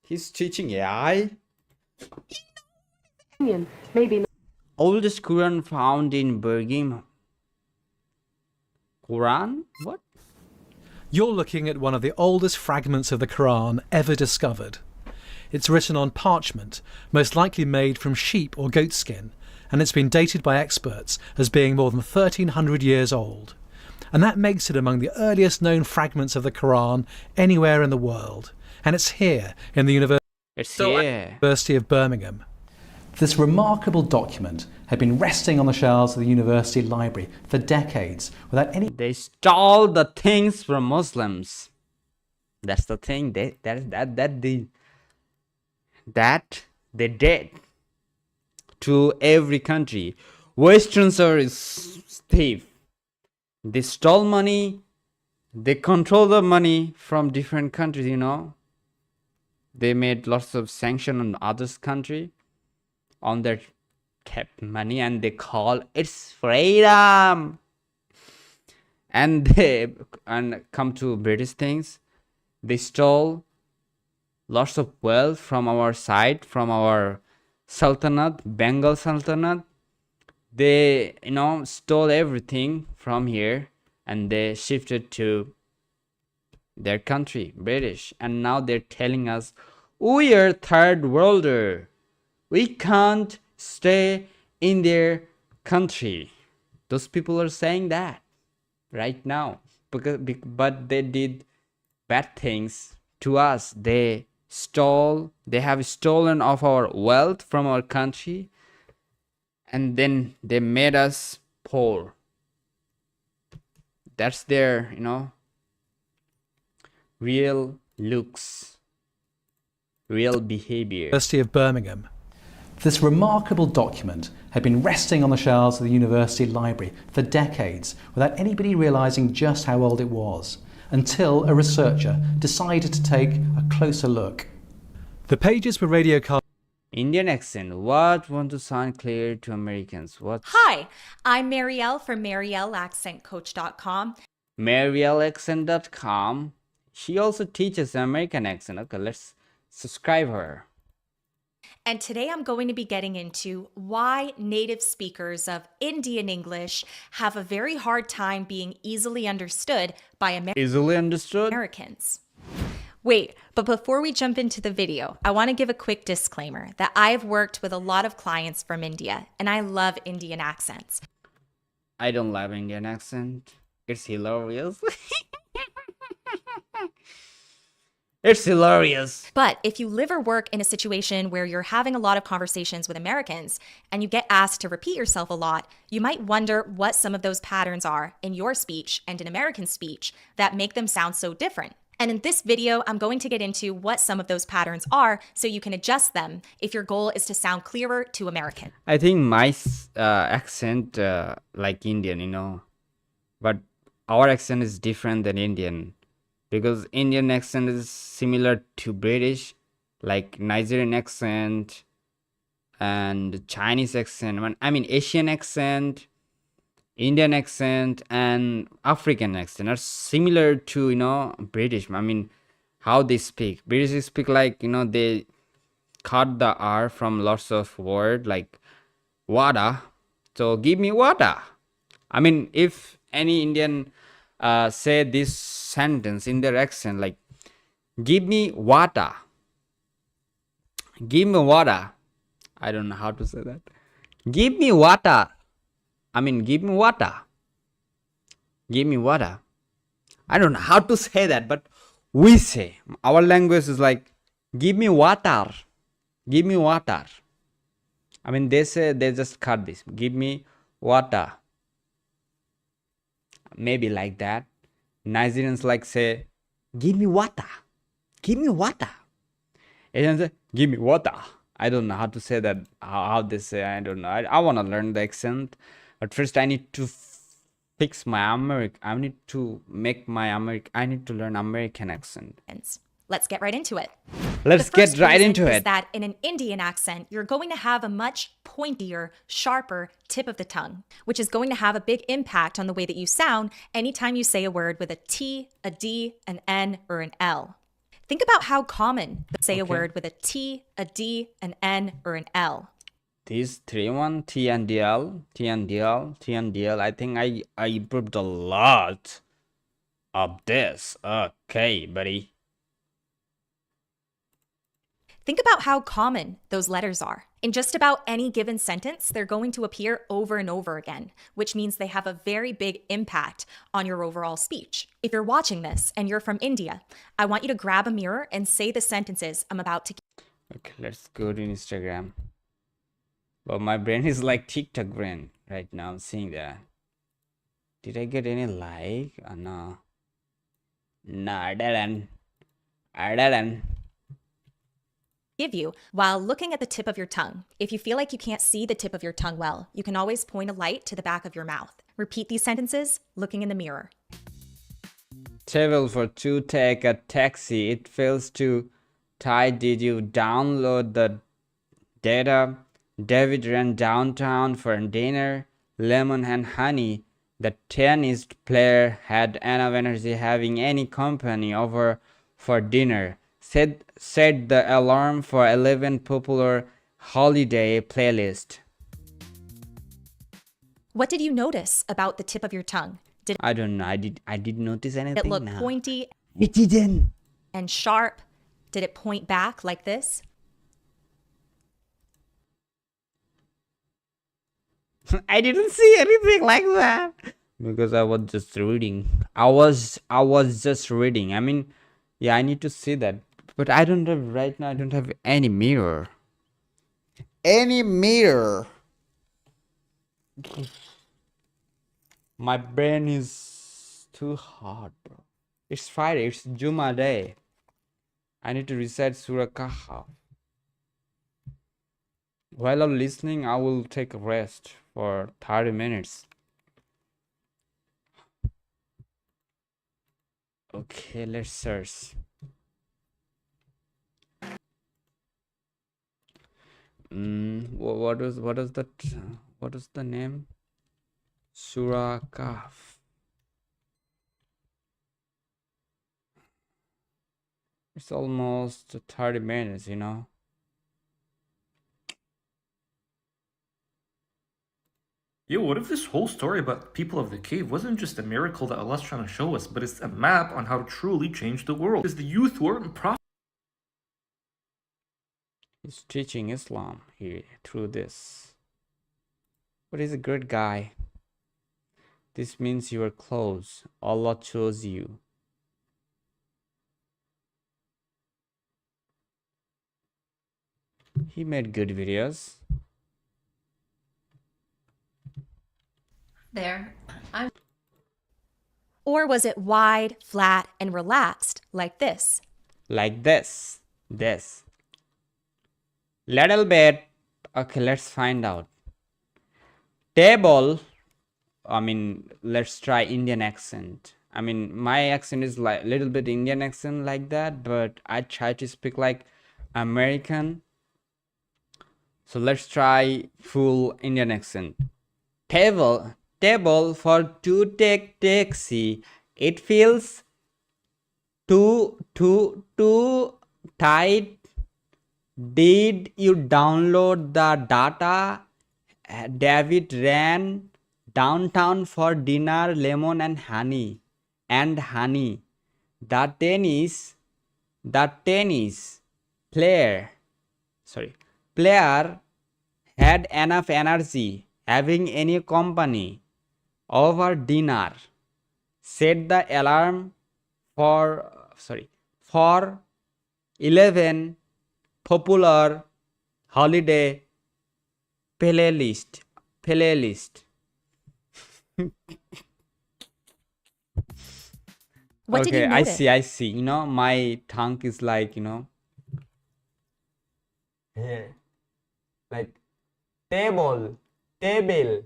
He's teaching AI? Maybe not. Oldest Quran found in Birmingham. Quran? What? You're looking at one of the oldest fragments of the Quran ever discovered. It's written on parchment, most likely made from sheep or goat skin, and it's been dated by experts as being more than 1300 years old. And that makes it among the earliest known fragments of the Quran anywhere in the world. And it's here in the University of Birmingham. This remarkable document had been resting on the shelves of the university library for decades without any... They stole the things from Muslims. That's the thing. They did to every country. Westerns are thief. They stole money. They control the money from different countries, you know. They made lots of sanction on others' country on their kept money, and they call it's freedom. And they come to British things. They stole lots of wealth from our side, from our Sultanate, Bengal Sultanate. They, you know, stole everything from here and they shifted to their country, British. And now they're telling us, we are third worlder. We can't stay in their country. Those people are saying that right now. But they did bad things to us. They have stolen of our wealth from our country, and then they made us poor. That's their, you know, real looks, real behavior. University of Birmingham. This remarkable document had been resting on the shelves of the university library for decades without anybody realizing just how old it was, until a researcher decided to take a closer look. The pages were radiocast Indian accent. What want to sound clear to Americans? What? Hi, I'm Marielle from MarielleAccentCoach.com. MarielleAccent.com. She also teaches American accent. Okay, let's subscribe her. And today I'm going to be getting into why native speakers of Indian English have a very hard time being easily understood by Easily understood? Americans. Wait, but before we jump into the video, I want to give a quick disclaimer that I've worked with a lot of clients from India and I love Indian accents. I don't love Indian accent. It's hilarious. It's hilarious. But if you live or work in a situation where you're having a lot of conversations with Americans and you get asked to repeat yourself a lot, you might wonder what some of those patterns are in your speech and in American speech that make them sound so different. And in this video, I'm going to get into what some of those patterns are so you can adjust them if your goal is to sound clearer to Americans. I think my accent like Indian, you know, but our accent is different than Indian because Indian accent is similar to British, like Nigerian accent and Chinese accent. I mean, Asian accent, Indian accent and African accent are similar to, you know, British. I mean, how they speak. British speak like, you know, they cut the R from lots of word like water. So give me water. I mean, if any Indian say this sentence in their accent like give me water. Give me water. I don't know how to say that. Give me water. I mean, give me water. Give me water. I don't know how to say that, but we say, our language is like, give me water. Give me water. I mean, they say, they just cut this. Give me water. Maybe like that. Nigerians like say, give me water. Give me water. Asians say, give me water. I don't know how to say that, how they say, I don't know. I want to learn the accent. But first I need to fix my I need to learn American accent. Let's get right into it. Let's get right into it. Is that in an Indian accent, you're going to have a much pointier, sharper tip of the tongue, which is going to have a big impact on the way that you sound anytime you say a word with a T, a D, an N, or an L. Think about how common say a word with a T, a D, an N, or an L. These three one, T and DL, T and DL, T and DL. I think I improved a lot of this. Okay, buddy. Think about how common those letters are. In just about any given sentence, they're going to appear over and over again, which means they have a very big impact on your overall speech. If you're watching this and you're from India, I want you to grab a mirror and say the sentences I'm about to. Okay, let's go to Instagram. But my brain is like TikTok brain right now. I'm seeing that. Did I get any like? No. No, I didn't. Give you while looking at the tip of your tongue. If you feel like you can't see the tip of your tongue well, you can always point a light to the back of your mouth. Repeat these sentences looking in the mirror. Table for two, take a taxi. It feels too tight. Did you download the data? David ran downtown for dinner. Lemon and honey. The tennis player had enough energy having any company over for dinner. Set the alarm for 11 popular holiday playlist. What did you notice about the tip of your tongue? I don't know. I did notice anything. It look now. Pointy? It didn't. And sharp? Did it point back like this? I didn't see anything like that because I was just reading. I was just reading. I mean, yeah, I need to see that, but I don't have right now. I don't have any mirror. Any mirror. My brain is too hot, bro. It's Friday. It's Juma day. I need to recite Surah Kahf. While I'm listening, I will take a rest for 30 minutes. Okay, let's search. What is the name? Surah Kahf. It's almost 30 minutes, you know. Yo, what if this whole story about the people of the cave wasn't just a miracle that Allah's trying to show us, but it's a map on how to truly change the world? Because the youth weren't profitable. He's teaching Islam here through this. But he's a good guy. This means you are close. Allah chose you. He made good videos. There. Or was it wide, flat, and relaxed like this? Like this. This. Little bit. Okay, let's find out. Table. I mean, let's try Indian accent. I mean, my accent is like little bit Indian accent like that, but I try to speak like American. So let's try full Indian accent. Table for to take taxi. It feels too tight. Did you download the data? David ran downtown for dinner, lemon and honey. The tennis player had enough energy having any company over dinner. Set the alarm for 11 popular holiday playlist. What did you Okay, notice? I see. You know, my tongue is like, you know, here, like table, text.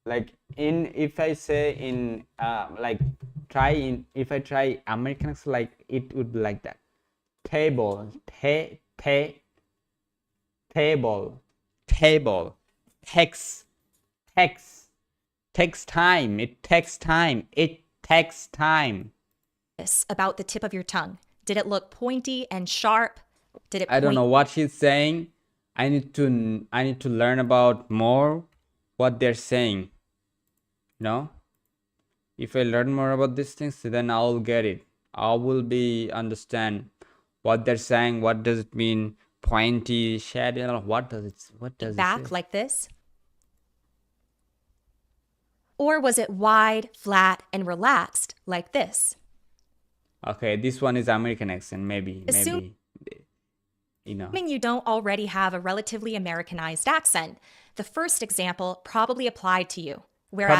Like if I say in if I try American accent, like it would be like that. Table, text. Takes time. It takes time. About the tip of your tongue. Did it look pointy and sharp? Did it I don't know what she's saying. I need to learn about more what they're saying. No? If I learn more about these things, then I'll get it. I will understand what they're saying. What does it mean? Pointy, shadow. What does it back say? like this? Or was it wide, flat, and relaxed like this? Okay, this one is American accent, maybe. You know. Assuming you don't already have a relatively Americanized accent, the first example probably applied to you. Whereas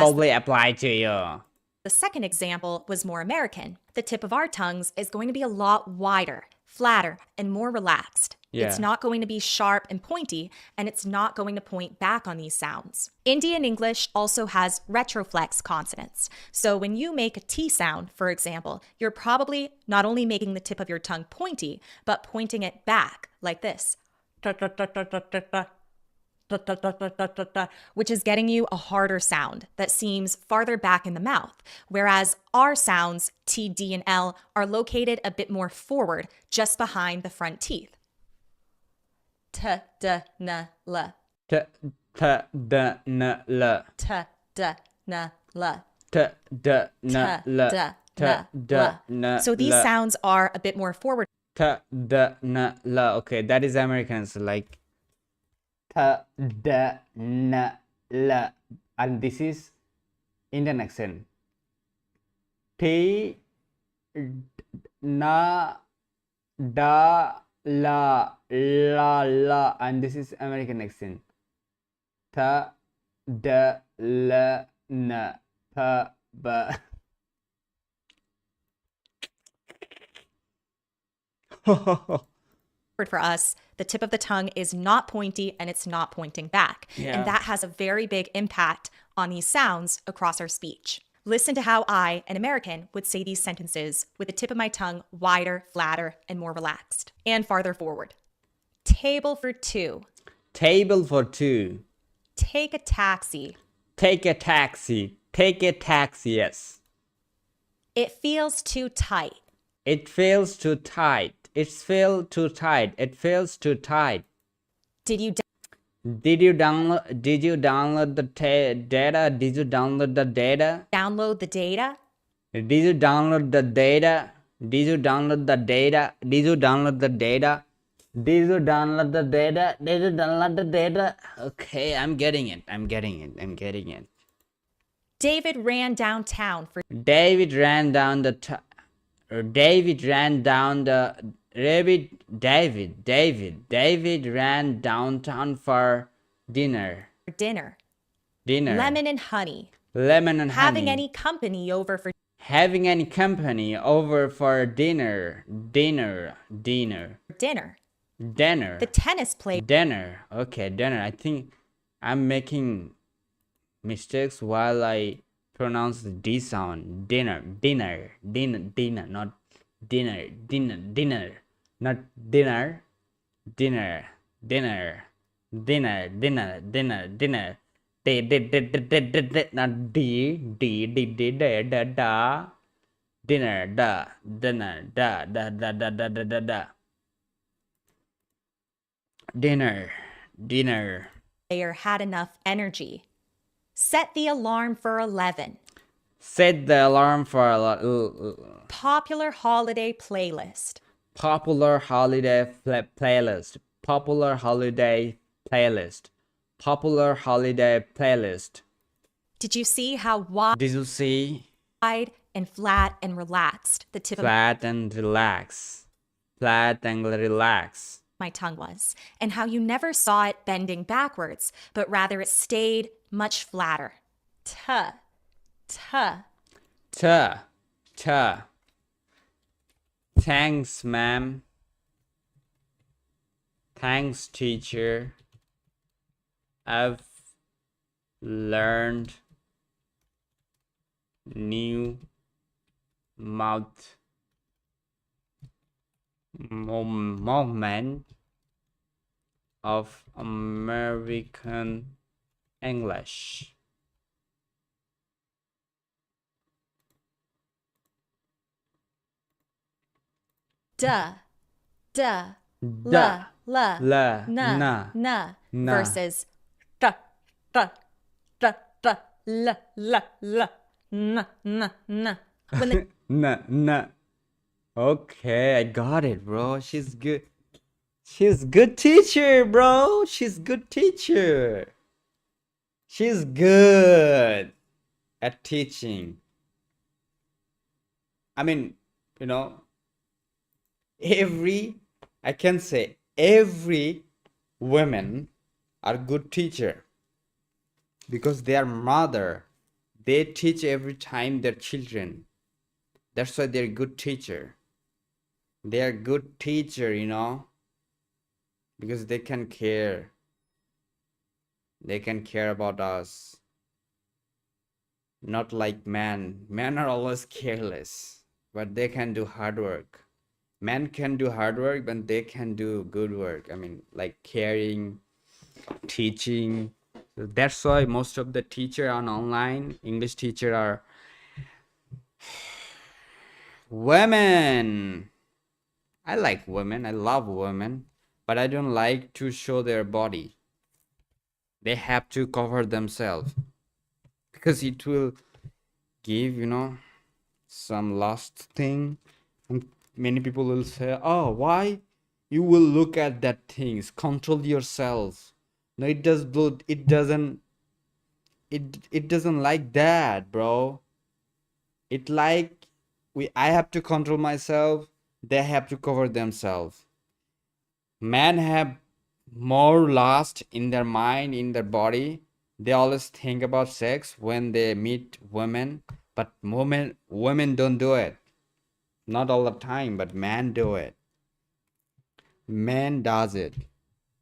the second example was more American. The tip of our tongues is going to be a lot wider, flatter, and more relaxed. It's not going to be sharp and pointy, and it's not going to point back on these sounds. Indian English also has retroflex consonants. So when you make a T sound, for example, you're probably not only making the tip of your tongue pointy, but pointing it back like this, which is getting you a harder sound that seems farther back in the mouth, whereas our sounds, T, D, and L, are located a bit more forward, just behind the front teeth. T, D, N, L. T, D, N, L. T, D, N, L. T, D, N, L. T, D, N, So these sounds are a bit more forward. T, D, N, L. Okay, that is American. So like T, D, N, L. And this is Indian accent. T, N, D, La, and this is American accent. Ta, da, la, na, pa, ba. For us, the tip of the tongue is not pointy and it's not pointing back. Yeah. And that has a very big impact on these sounds across our speech. Listen to how I, an American, would say these sentences with the tip of my tongue wider, flatter, and more relaxed. And farther forward. Table for two. Table for two. Take a taxi. Take a taxi. Take a taxi, yes. It feels too tight. It feels too tight. It's feel too tight. It feels too tight. Did you download the data? Did you download the data? Download the data? Did you download the data? Did you download the data? Did you download the data? Did you download the data? Did you download the data? Okay, I'm getting it. I'm getting it. David ran downtown for David ran down the David ran downtown for dinner. dinner. Dinner. Lemon and honey. Lemon and Having honey. any company over for Having any company over for dinner. Dinner. dinner. Dinner. The tennis player. Dinner. Okay, dinner. I think I'm making mistakes while I pronounce the D sound. Dinner. Not dinner. Not dinner. Not dinner. Player had enough energy. Set the alarm for 11. Set the alarm for Popular holiday playlist. popular holiday playlist. Popular holiday playlist. Popular holiday playlist. Did you see how wide Did you see? and flat and relaxed the tip Flat and relax. Flat and relax. of my tongue was? And how you never saw it bending backwards, but rather it stayed much flatter. Tuh. Thanks, ma'am. Thanks, teacher. I've learned new movement of American English. Duh. Da. La. La. Na. Na. Versus la. Na. When the Nah. Okay, I got it, bro. She's good. She's good teacher, bro. She's good teacher. She's good at teaching. I mean, I can say every women are good teacher because they are mother. They teach every time their children. That's why they're good teacher. They are good teacher, because they can care. They can care about us. Not like men. Men are always careless, but they can do hard work. Men can do hard work, but they can do good work. I mean, like caring, teaching. So that's why most of the teacher on online English teacher are women. I like women. I love women, but I don't like to show their body. They have to cover themselves because it will give, some lust thing. And many people will say, "Oh, why you will look at that things? Control yourself." No, it doesn't like that, bro. I have to control myself. They have to cover themselves. Men have more lust in their mind, in their body. They always think about sex when they meet women, but women don't do it. Not all the time, but men do it. Men does it.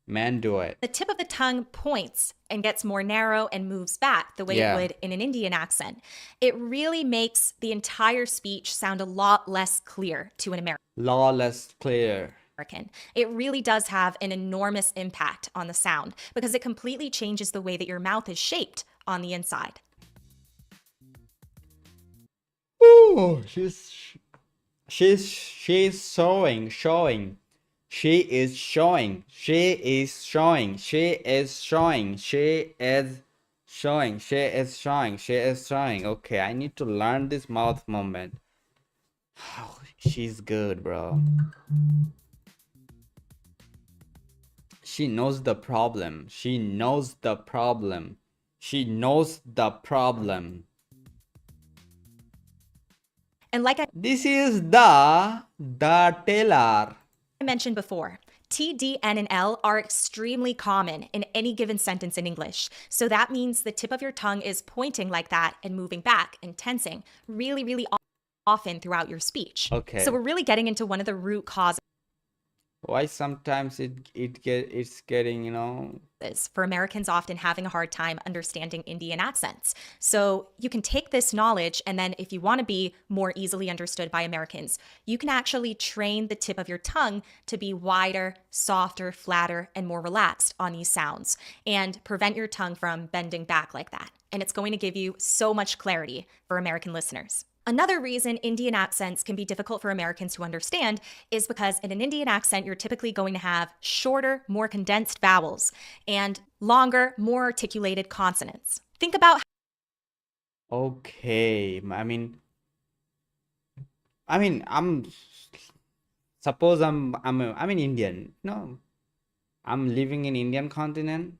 Men do it. The tip of the tongue points and gets more narrow and moves back the way Yeah. it would in an Indian accent. It really makes the entire speech sound a lot less clear to an Lawless clear. American. It really does have an enormous impact on the sound because it completely changes the way that your mouth is shaped on the inside. Ooh, she's showing. She is showing. Okay, I need to learn this mouth movement. Oh, she's good, bro. She knows the problem. And like This is the tailor. I mentioned before, T, D, N, and L are extremely common in any given sentence in English. So that means the tip of your tongue is pointing like that and moving back and tensing really, really often throughout your speech. Okay. So we're really getting into one of the root causes Why sometimes it's getting, for Americans often having a hard time understanding Indian accents. So you can take this knowledge and then if you want to be more easily understood by Americans, you can actually train the tip of your tongue to be wider, softer, flatter, and more relaxed on these sounds and prevent your tongue from bending back like that. And it's going to give you so much clarity for American listeners. Another reason Indian accents can be difficult for Americans to understand is because in an Indian accent, you're typically going to have shorter, more condensed vowels and longer, more articulated consonants. Think about Okay, suppose I'm an Indian. No, I'm living in Indian continent,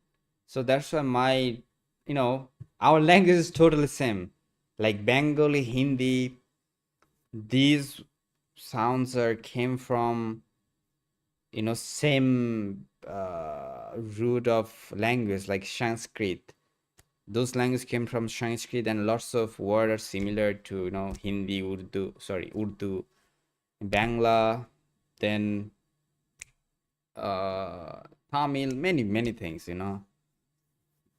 so that's why our language is totally same. Like Bengali, Hindi, these sounds came from same root of language, like Sanskrit. Those languages came from Sanskrit, and lots of words are similar to Hindi, Urdu, Bangla, then Tamil, many things,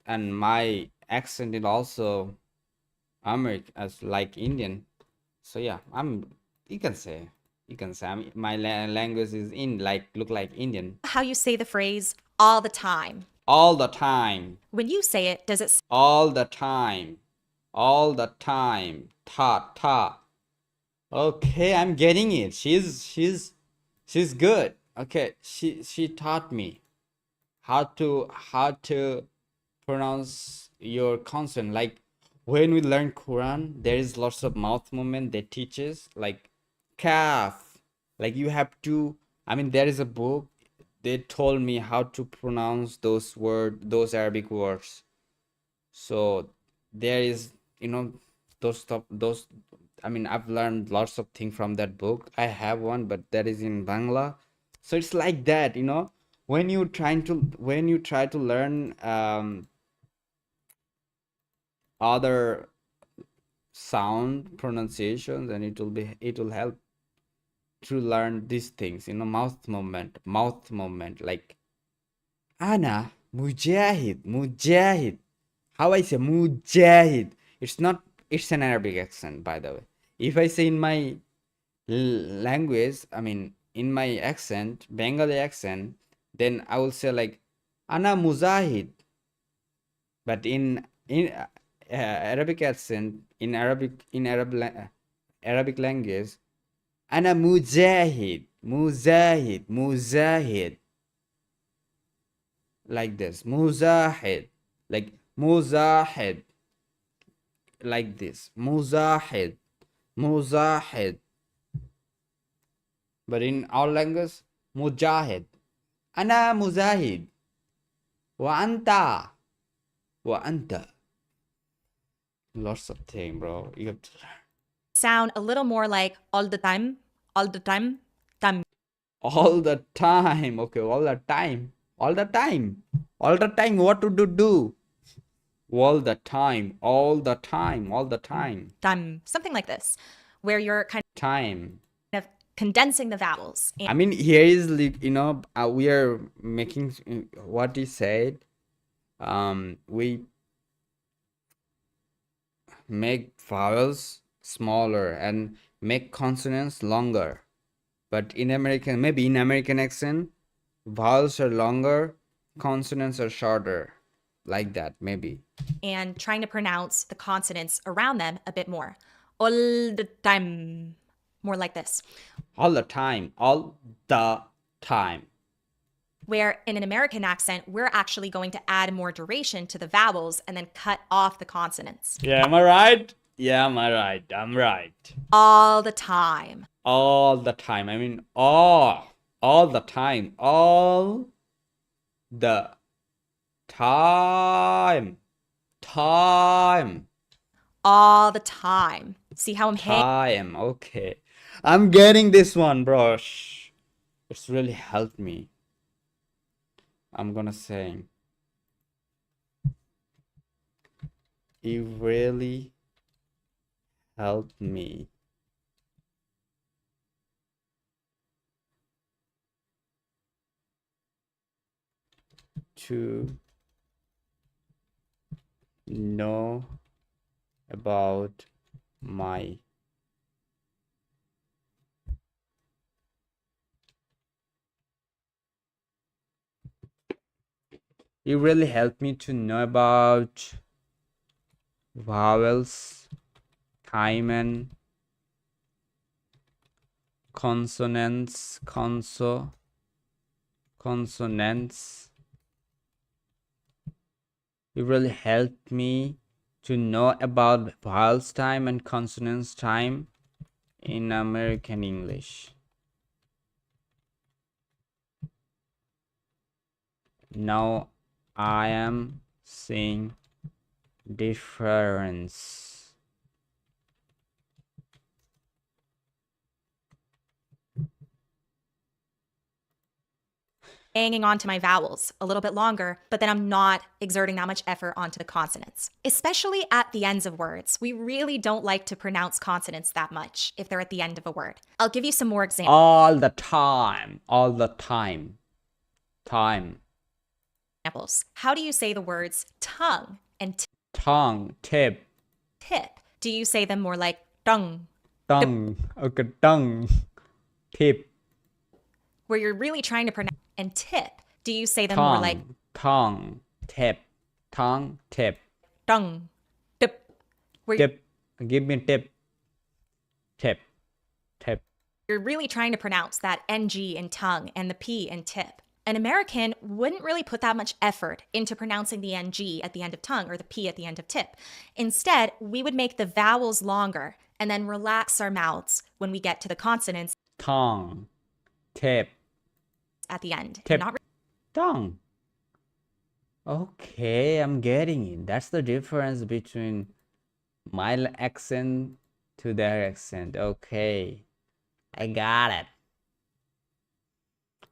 and my accent is also American, as like Indian. So yeah, you can say my language is look like Indian. how you say the phrase all the time. All the time. When you say it, does it All the time. Ta. Okay, I'm getting it. She's good. Okay, she taught me how to pronounce your consonant. Like when we learn Quran, there is lots of mouth movement that teaches, like kaf. Like you have to. There is a book. They told me how to pronounce those Arabic words. So there is, those. I've learned lots of things from that book. I have one, but that is in Bangla. So it's like that, when you try to learn other sound pronunciations, and it will help to learn these things, mouth movement, like Ana Mujahid. How I say Mujahid? It's an Arabic accent, by the way. If I say in my language, in my accent, Bengali accent, then I will say like Ana Mujahid. But in Arabic accent, in Arabic language, Ana Mujahid. Like this, Muzahid, like Muzahid, like this, Muzahid. But in our language, Mujahid. Ana Mujahid. Wa anta. Lots of things, bro. You have to learn. sound a little more like all the time? All the time. Okay, all the time. What to do? All the time. Time, something like this, where you're kind Time. of condensing the vowels. I mean, here is we are making what he said. We make vowels smaller and make consonants longer. But in American accent, vowels are longer, consonants are shorter. Like that, maybe. And trying to pronounce the consonants around them a bit more. All the time. More like this. All the time. All the time. Where in an American accent, we're actually going to add more duration to the vowels and then cut off the consonants. Yeah, am I right? Yeah, am I right? I'm right. All the time. All the time. I mean, all the time. All the time. All the time. See how I'm Time. Okay. I'm getting this one, bro. It's really helped me. I'm gonna say it really helped me. To know about my it really helped me to know about vowels, time, and consonants. Consonants. It really helped me to know about vowels time and consonants time in American English. Now I am seeing difference. hanging on to my vowels a little bit longer, but then I'm not exerting that much effort onto the consonants. Especially at the ends of words. We really don't like to pronounce consonants that much if they're at the end of a word. I'll give you some more examples. All the time. All the time. Time. How do you say the words tongue and tongue, tip? Tip. Do you say them more like tongue? Tongue. Okay, tongue. Tip. Where you're really trying to pronounce. And tip. Do you say them tongue, more like tongue, tip, tongue, tip, tongue, tip? Tip. Give me a tip. Tip. Tip. You're really trying to pronounce that ng in tongue and the p in tip. An American wouldn't really put that much effort into pronouncing the ng at the end of tongue or the p at the end of tip. Instead, we would make the vowels longer and then relax our mouths when we get to the consonants. Tongue, tip. At the end. Tip. Not tongue. Okay, I'm getting it. That's the difference between my accent to their accent. Okay, I got it.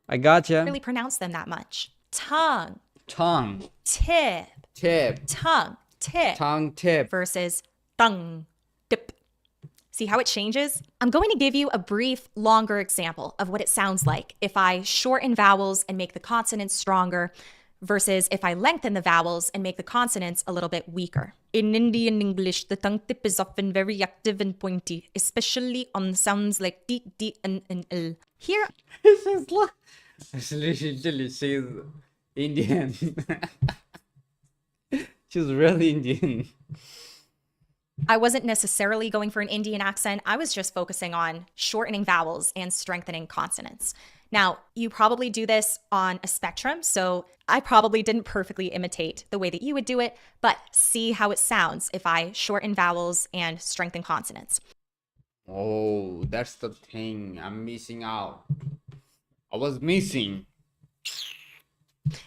I gotcha. Really pronounce them that much. Tongue. Tongue. Tip. Tip. Tongue. Tip. Tongue. Tip. Versus tongue. Tip. See how it changes? I'm going to give you a brief, longer example of what it sounds like if I shorten vowels and make the consonants stronger versus if I lengthen the vowels and make the consonants a little bit weaker. In Indian English, the tongue tip is often very active and pointy, especially on sounds like D, D, and L. Here, she's Indian. She's really Indian. I wasn't necessarily going for an Indian accent. I was just focusing on shortening vowels and strengthening consonants. Now, you probably do this on a spectrum, so I probably didn't perfectly imitate the way that you would do it, but see how it sounds if I shorten vowels and strengthen consonants. Oh, that's the thing. I'm missing out. I was missing.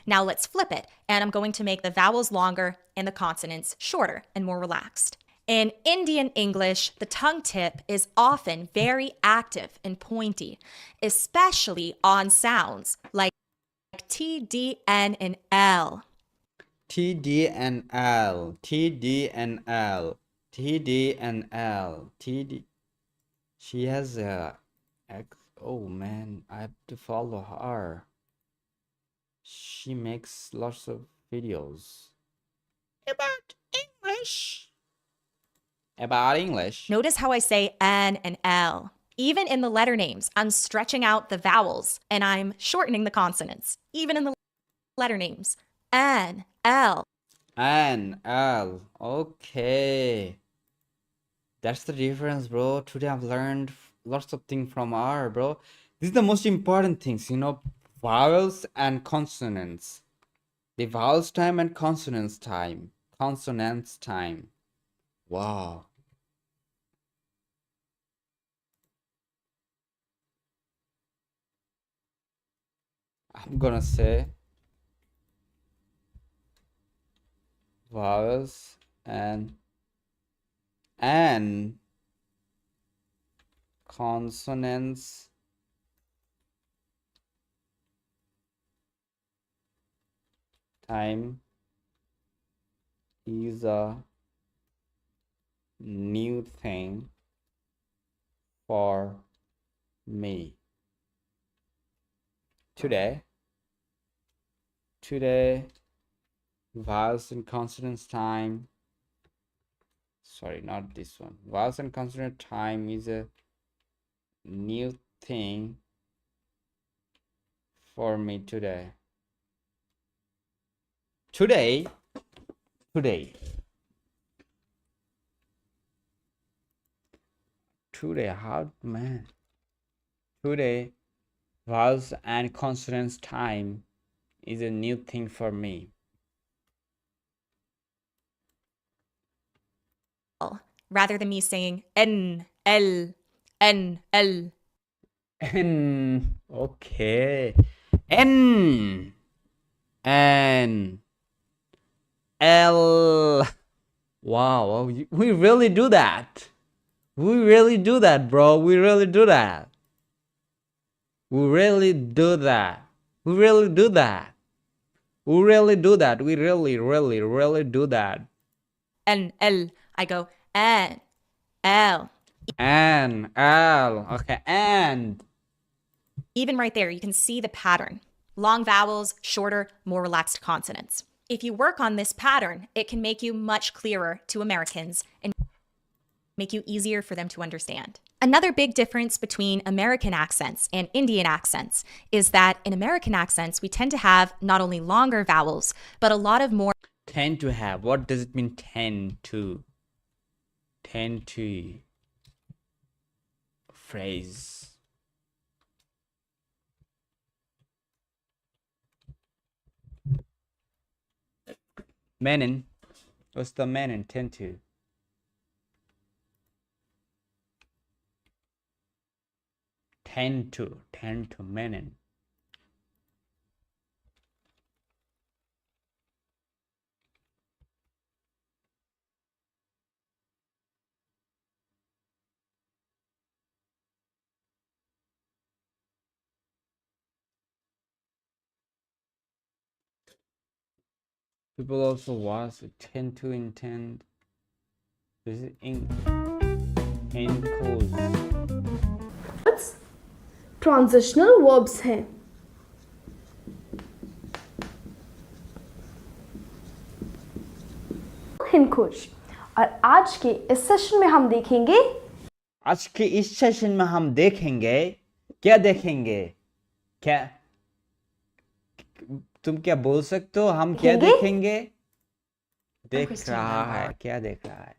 Now let's flip it, and I'm going to make the vowels longer and the consonants shorter and more relaxed. In Indian English, the tongue tip is often very active and pointy, especially on sounds like T, D, N, and L. T, D, and L. T, D, and L. T, D, and L. T, D. She has a Oh man, I have to follow her. She makes lots of videos about English. About English. Notice how I say N and L. Even in the letter names, I'm stretching out the vowels and I'm shortening the consonants. Even in the letter names. N, L. N, L. Okay. That's the difference, bro. Today I've learned lots of things from R, bro. These are the most important things, vowels and consonants. The vowels time and consonants time. Consonants time. Wow. I'm gonna say vowels and consonants time is a new thing for me. Today, vowels and consonants time. Sorry, not this one. Vowels and consonant time is a new thing for me today. Today, how, man? Today, vowels and consonants time is a new thing for me. Rather than me saying N, L, N, L. N, okay. N, L. Wow, we really do that. We really do that, bro. We really do that. We really do that. We really do that. We really do that. We really do that. N, L. I go N, L. N, L. Okay, and. Even right there, you can see the pattern. Long vowels, shorter, more relaxed consonants. If you work on this pattern, it can make you much clearer to Americans and make you easier for them to understand. Another big difference between American accents and Indian accents is that in American accents, we tend to have not only longer vowels, but a lot of more. Tend to have. What does it mean, tend to? Tend to. Phrase. Menin. What's the menin? Tend to. Tend to menin. People also was tend to intend. This is in cause. Transitional verbs हैं. हिंदुश. और आज के इस session में हम देखेंगे. आज के इस सेशन में हम देखेंगे. क्या देखेंगे? क्या तुम क्या बोल सकते हो? हम क्या देखेंगे? देख रहा है. क्या देख रहा है?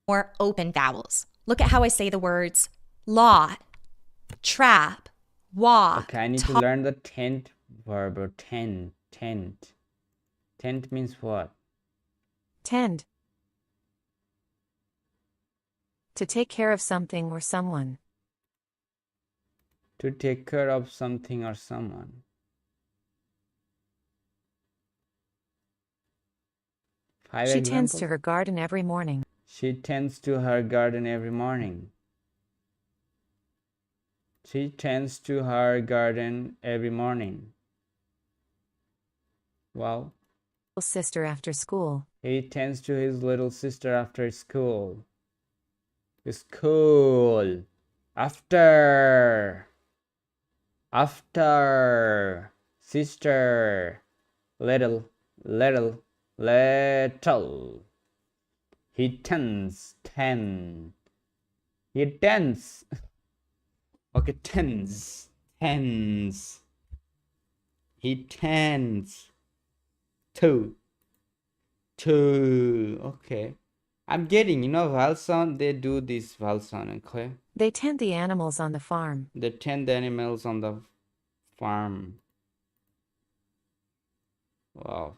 More open vowels. Look at how I say the words law, trap, walk. Okay, I need to learn the tent verb or tent. Tent means what? Tend. To take care of something or someone. To take care of something or someone. She tends to her garden every morning. She tends to her garden every morning. She tends to her garden every morning. Wow. Sister after school. He tends to his little sister after school. School. After. After sister, little, little, little. He tends, ten. He tends. Okay, tens, tens. He tends to. Okay. I'm getting, vowel sound, they do this vowel sound, okay? They tend the animals on the farm. They tend the animals on the farm. Wow.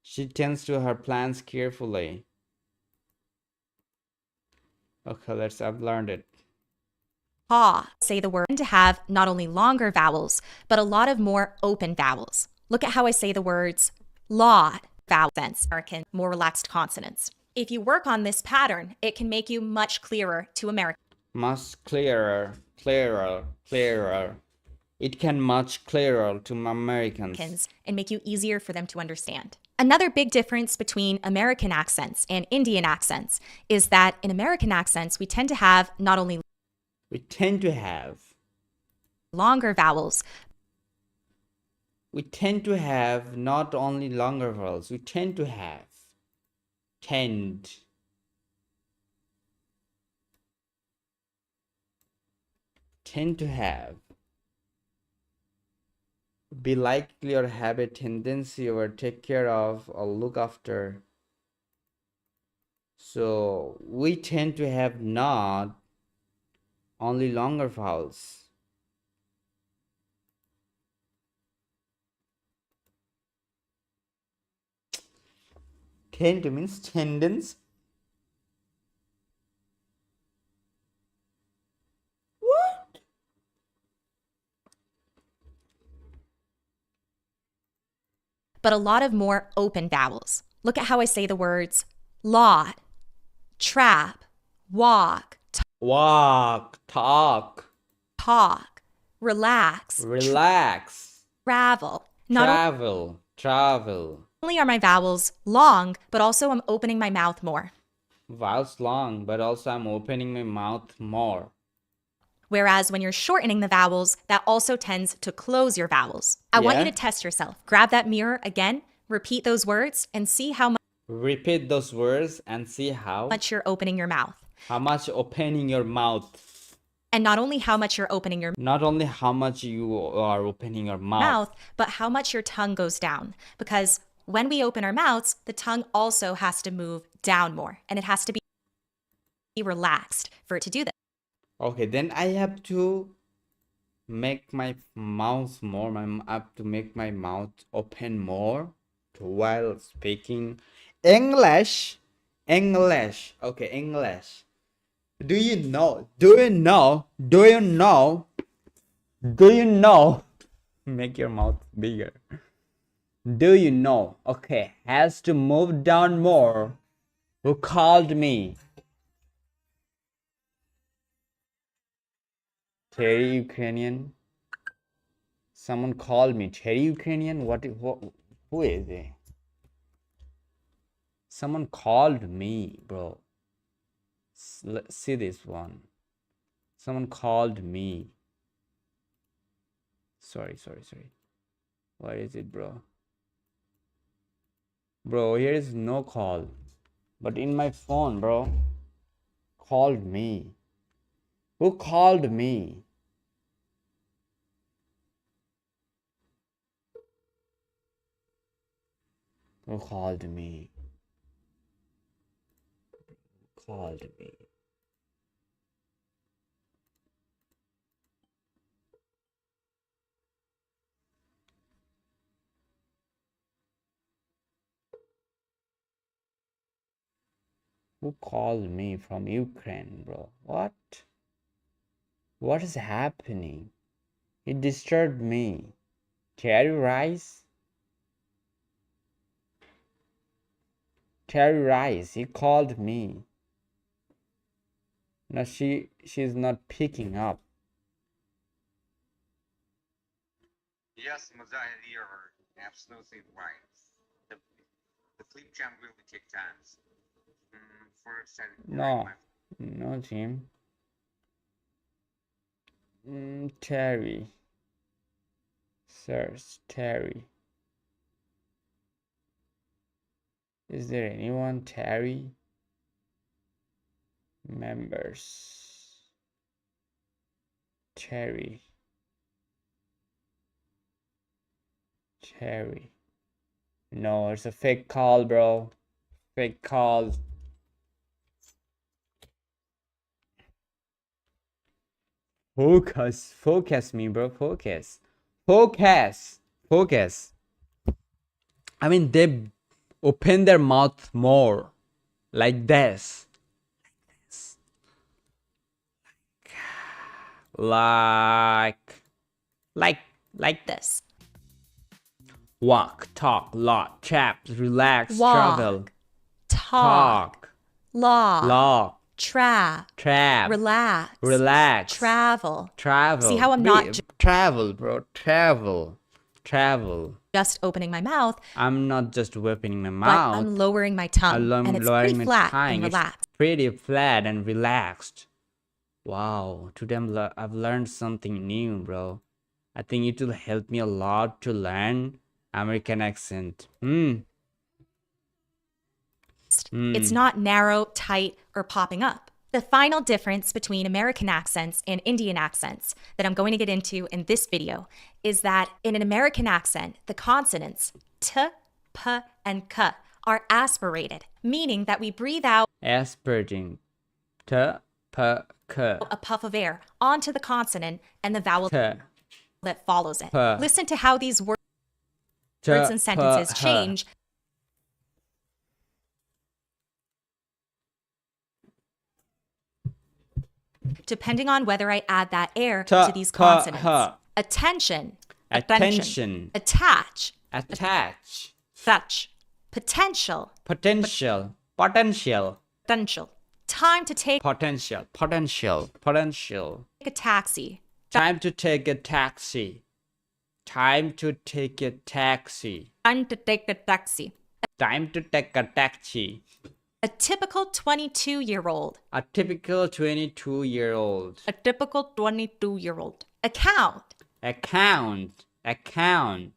She tends to her plants carefully. Okay, I've learned it. Ha, say the word to have not only longer vowels, but a lot of more open vowels. Look at how I say the words law, vowel sense, American, more relaxed consonants. If you work on this pattern, it can make you much clearer to Americans. Much clearer. It can much clearer to Americans. And make you easier for them to understand. Another big difference between American accents and Indian accents is that in American accents, we tend to have not only longer vowels. We tend to have not only longer vowels, we tend to have be likely or have a tendency or take care of or look after. So we tend to have not only longer vowels. Tend means tendency. What? But a lot of more open vowels. Look at how I say the words lot, trap, walk, talk, relax, travel. Travel. Not only are my vowels long, but also I'm opening my mouth more. Vowels long, but also I'm opening my mouth more. Whereas when you're shortening the vowels, that also tends to close your vowels. I want you to test yourself. Grab that mirror again, repeat those words, and see how much you're opening your mouth. How much opening your mouth. And not only how much you're opening your Not only how much you are opening your mouth, but how much your tongue goes down. Because when we open our mouths, the tongue also has to move down more, and it has to be relaxed for it to do this. Okay, then I have to make my mouth more. I have to make my mouth open more while speaking English. Okay, English. Do you know? Make your mouth bigger. Do you know? Okay, has to move down more. Who called me? Terry Ukrainian. Someone called me. Terry Ukrainian? Who is it? Someone called me, bro. Let's see this one. Someone called me. Sorry. What is it, bro? Bro, here is no call. But in my phone, bro. Called me. Who called me? Who called me? Called me. Who called me from Ukraine, bro? What? What is happening? It disturbed me. Terry Rice? Terry Rice, he called me. No, she's not picking up. Yes, Messiah, you're absolutely right. The flip jump will take time. No, Jim. Terry. Search Terry. Is there anyone Terry? Members. Terry. Terry. No, it's a fake call, bro. Fake call. Focus me, bro. Focus. I mean, they open their mouth more, like this, like this. Walk, talk, lot, chat, relax, Walk, travel, talk, law, trap, relax, travel. travel. See how I'm not travel, bro. Travel. Just opening my mouth. I'm not just opening my But mouth. I'm lowering my tongue, and it's pretty flat and relaxed. It's pretty flat and relaxed. Wow, today I've learned something new, bro. I think it will help me a lot to learn American accent. It's not narrow, tight, or popping up. The final difference between American accents and Indian accents that I'm going to get into in this video is that in an American accent, the consonants t, p, and k are aspirated, meaning that we breathe out Aspirating. T, p, k. a puff of air onto the consonant and the vowel T, that follows it. P. Listen to how these words t, and sentences p, change depending on whether I add that air T, to these p, consonants. h. Attention. Attention. Attach. Attach. Touch. Potential. Potential. Time to take Potential. a taxi. Time to take a taxi. Time to take a taxi. Time to take a taxi. Time to take a taxi. A typical 22-year-old. A typical 22-year-old. A typical 22-year-old. Account. Account. Account.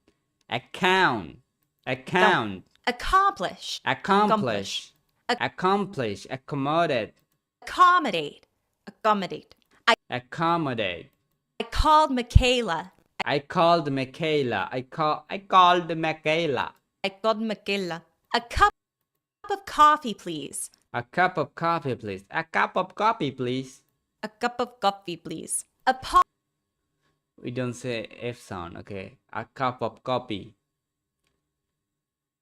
Account. Account. Accomplish. Accomplish. Accomplish. Accommodate. Accommodate. Accommodate. Accommodate. I called Michaela. I called Michaela. I called Michaela. I called Michaela. A cup of coffee, please. A cup of coffee, please. A cup of coffee, please. A cup of coffee, please. We don't say F sound, okay? A cup of coffee.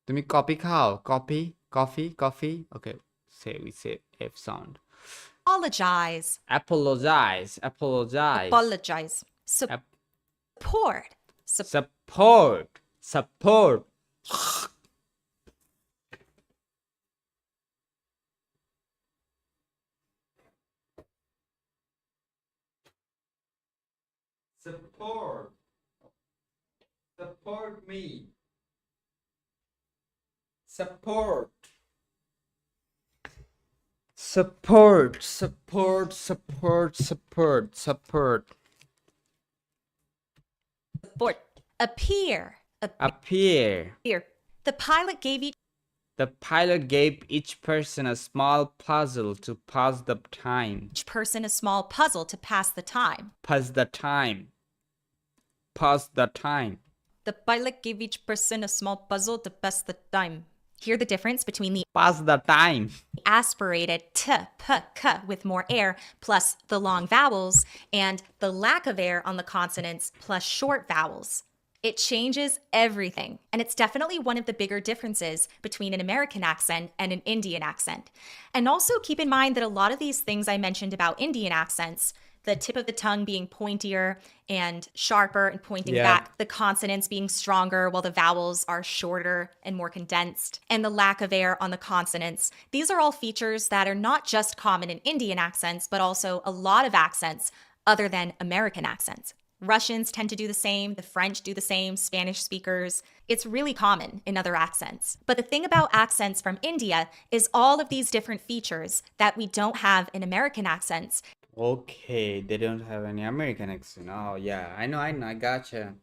তুমি coffee খাও? Coffee? Okay, we say F sound. Apologize. Apologize. Support. Support. Support me. Support. Appear. The pilot gave each person a small puzzle to pass the time. Each person a small puzzle to pass the time. Pass the time. The pilot gave each person a small puzzle to pass the time. Hear the difference between the pass the time aspirated t, p, k with more air plus the long vowels and the lack of air on the consonants plus short vowels. It changes everything, and it's definitely one of the bigger differences between an American accent and an Indian accent. And also keep in mind that a lot of these things I mentioned about Indian accents, the tip of the tongue being pointier and sharper and pointing back, the consonants being stronger while the vowels are shorter and more condensed, and the lack of air on the consonants. These are all features that are not just common in Indian accents, but also a lot of accents other than American accents. Russians tend to do the same, the French do the same, Spanish speakers. It's really common in other accents. But the thing about accents from India is all of these different features that we don't have in American accents. Okay, they don't have any American accent. Oh yeah, I know, I gotcha.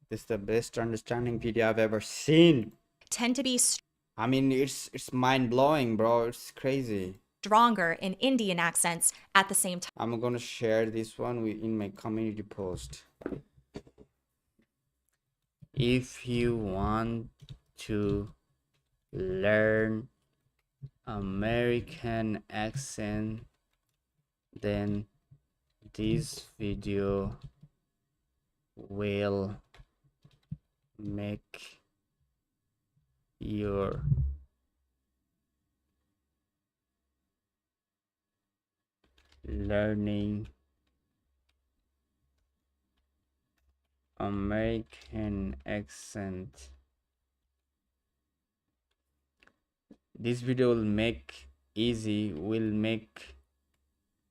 This is the best understanding video I've ever seen. Tend to be I mean, it's mind-blowing, bro. It's crazy. stronger in Indian accents at the same time. I'm gonna share this one in my community post. If you want to learn American accent, then this video will make your learning American accent. This video will make easy,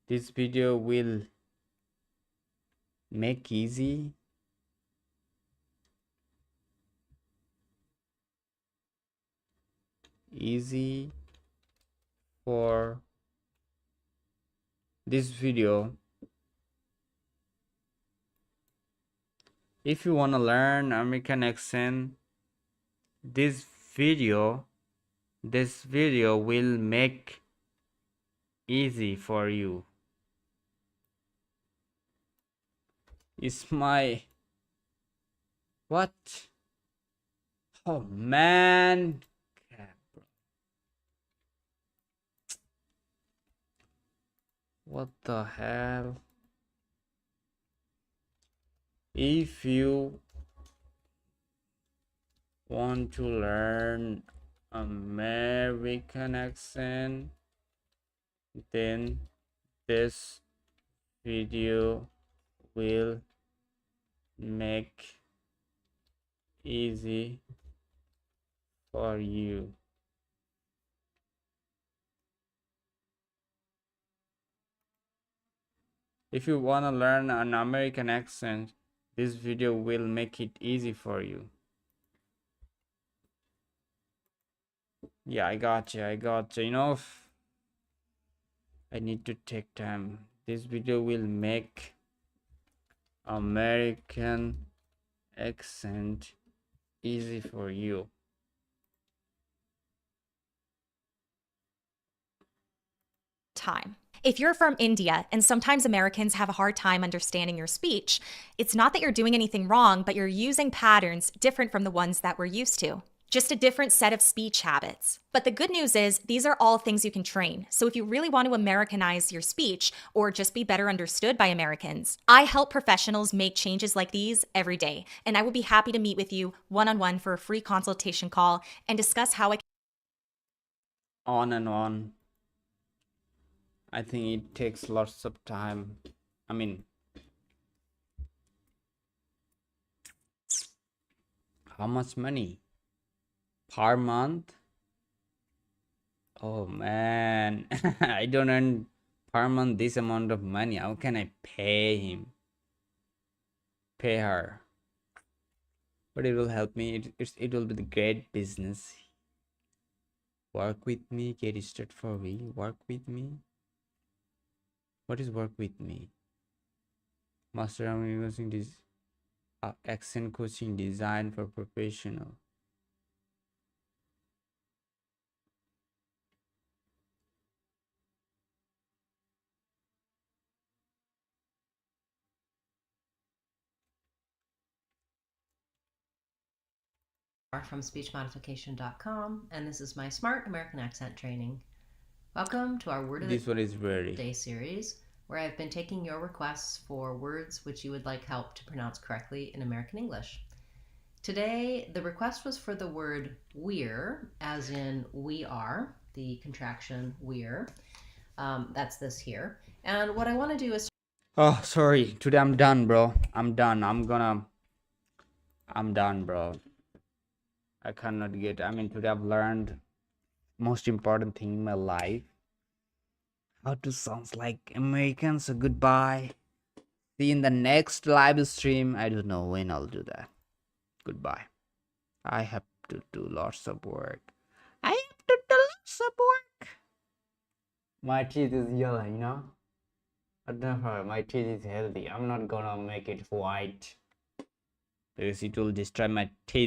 this video will make easy for this video. If you want to learn American accent, this video will make easy for you. It's my what? Oh man. What the hell? If you want to learn American accent, then this video will make easy for you. If you want to learn an American accent, this video will make it easy for you. Yeah, I got you. You know, I need to take time. This video will make American accent easy for you. Time. If you're from India and sometimes Americans have a hard time understanding your speech, it's not that you're doing anything wrong, but you're using patterns different from the ones that we're used to. Just a different set of speech habits. But the good news is these are all things you can train. So if you really want to Americanize your speech or just be better understood by Americans, I help professionals make changes like these every day. And I will be happy to meet with you one-on-one for a free consultation call and discuss how I can. On and on. I think it takes lots of time. I mean, how much money per month? Oh man, I don't earn per month this amount of money. How can I pay her? But it will help me. It will be the great business. Work with me, get started for me. Work with me. What is work with me? Master, I'm using this accent coaching design for professional. From speechmodification.com, and this is my Smart American Accent training. Welcome to our Word of the Day series, where I've been taking your requests for words which you would like help to pronounce correctly in American English. Today, the request was for the word we're, as in we are, the contraction we're. That's this here. And what I want to do is... Oh, sorry. Today I'm done, bro. I'm done. I'm done, bro. I cannot get... I mean, today I've learned most important thing in my life. How to sound like Americans. So goodbye. See you in the next live stream. I don't know when I'll do that. Goodbye. I have to do lots of work. My teeth is yellow, you know? Never, my teeth is healthy. I'm not gonna make it white because it will destroy my teeth.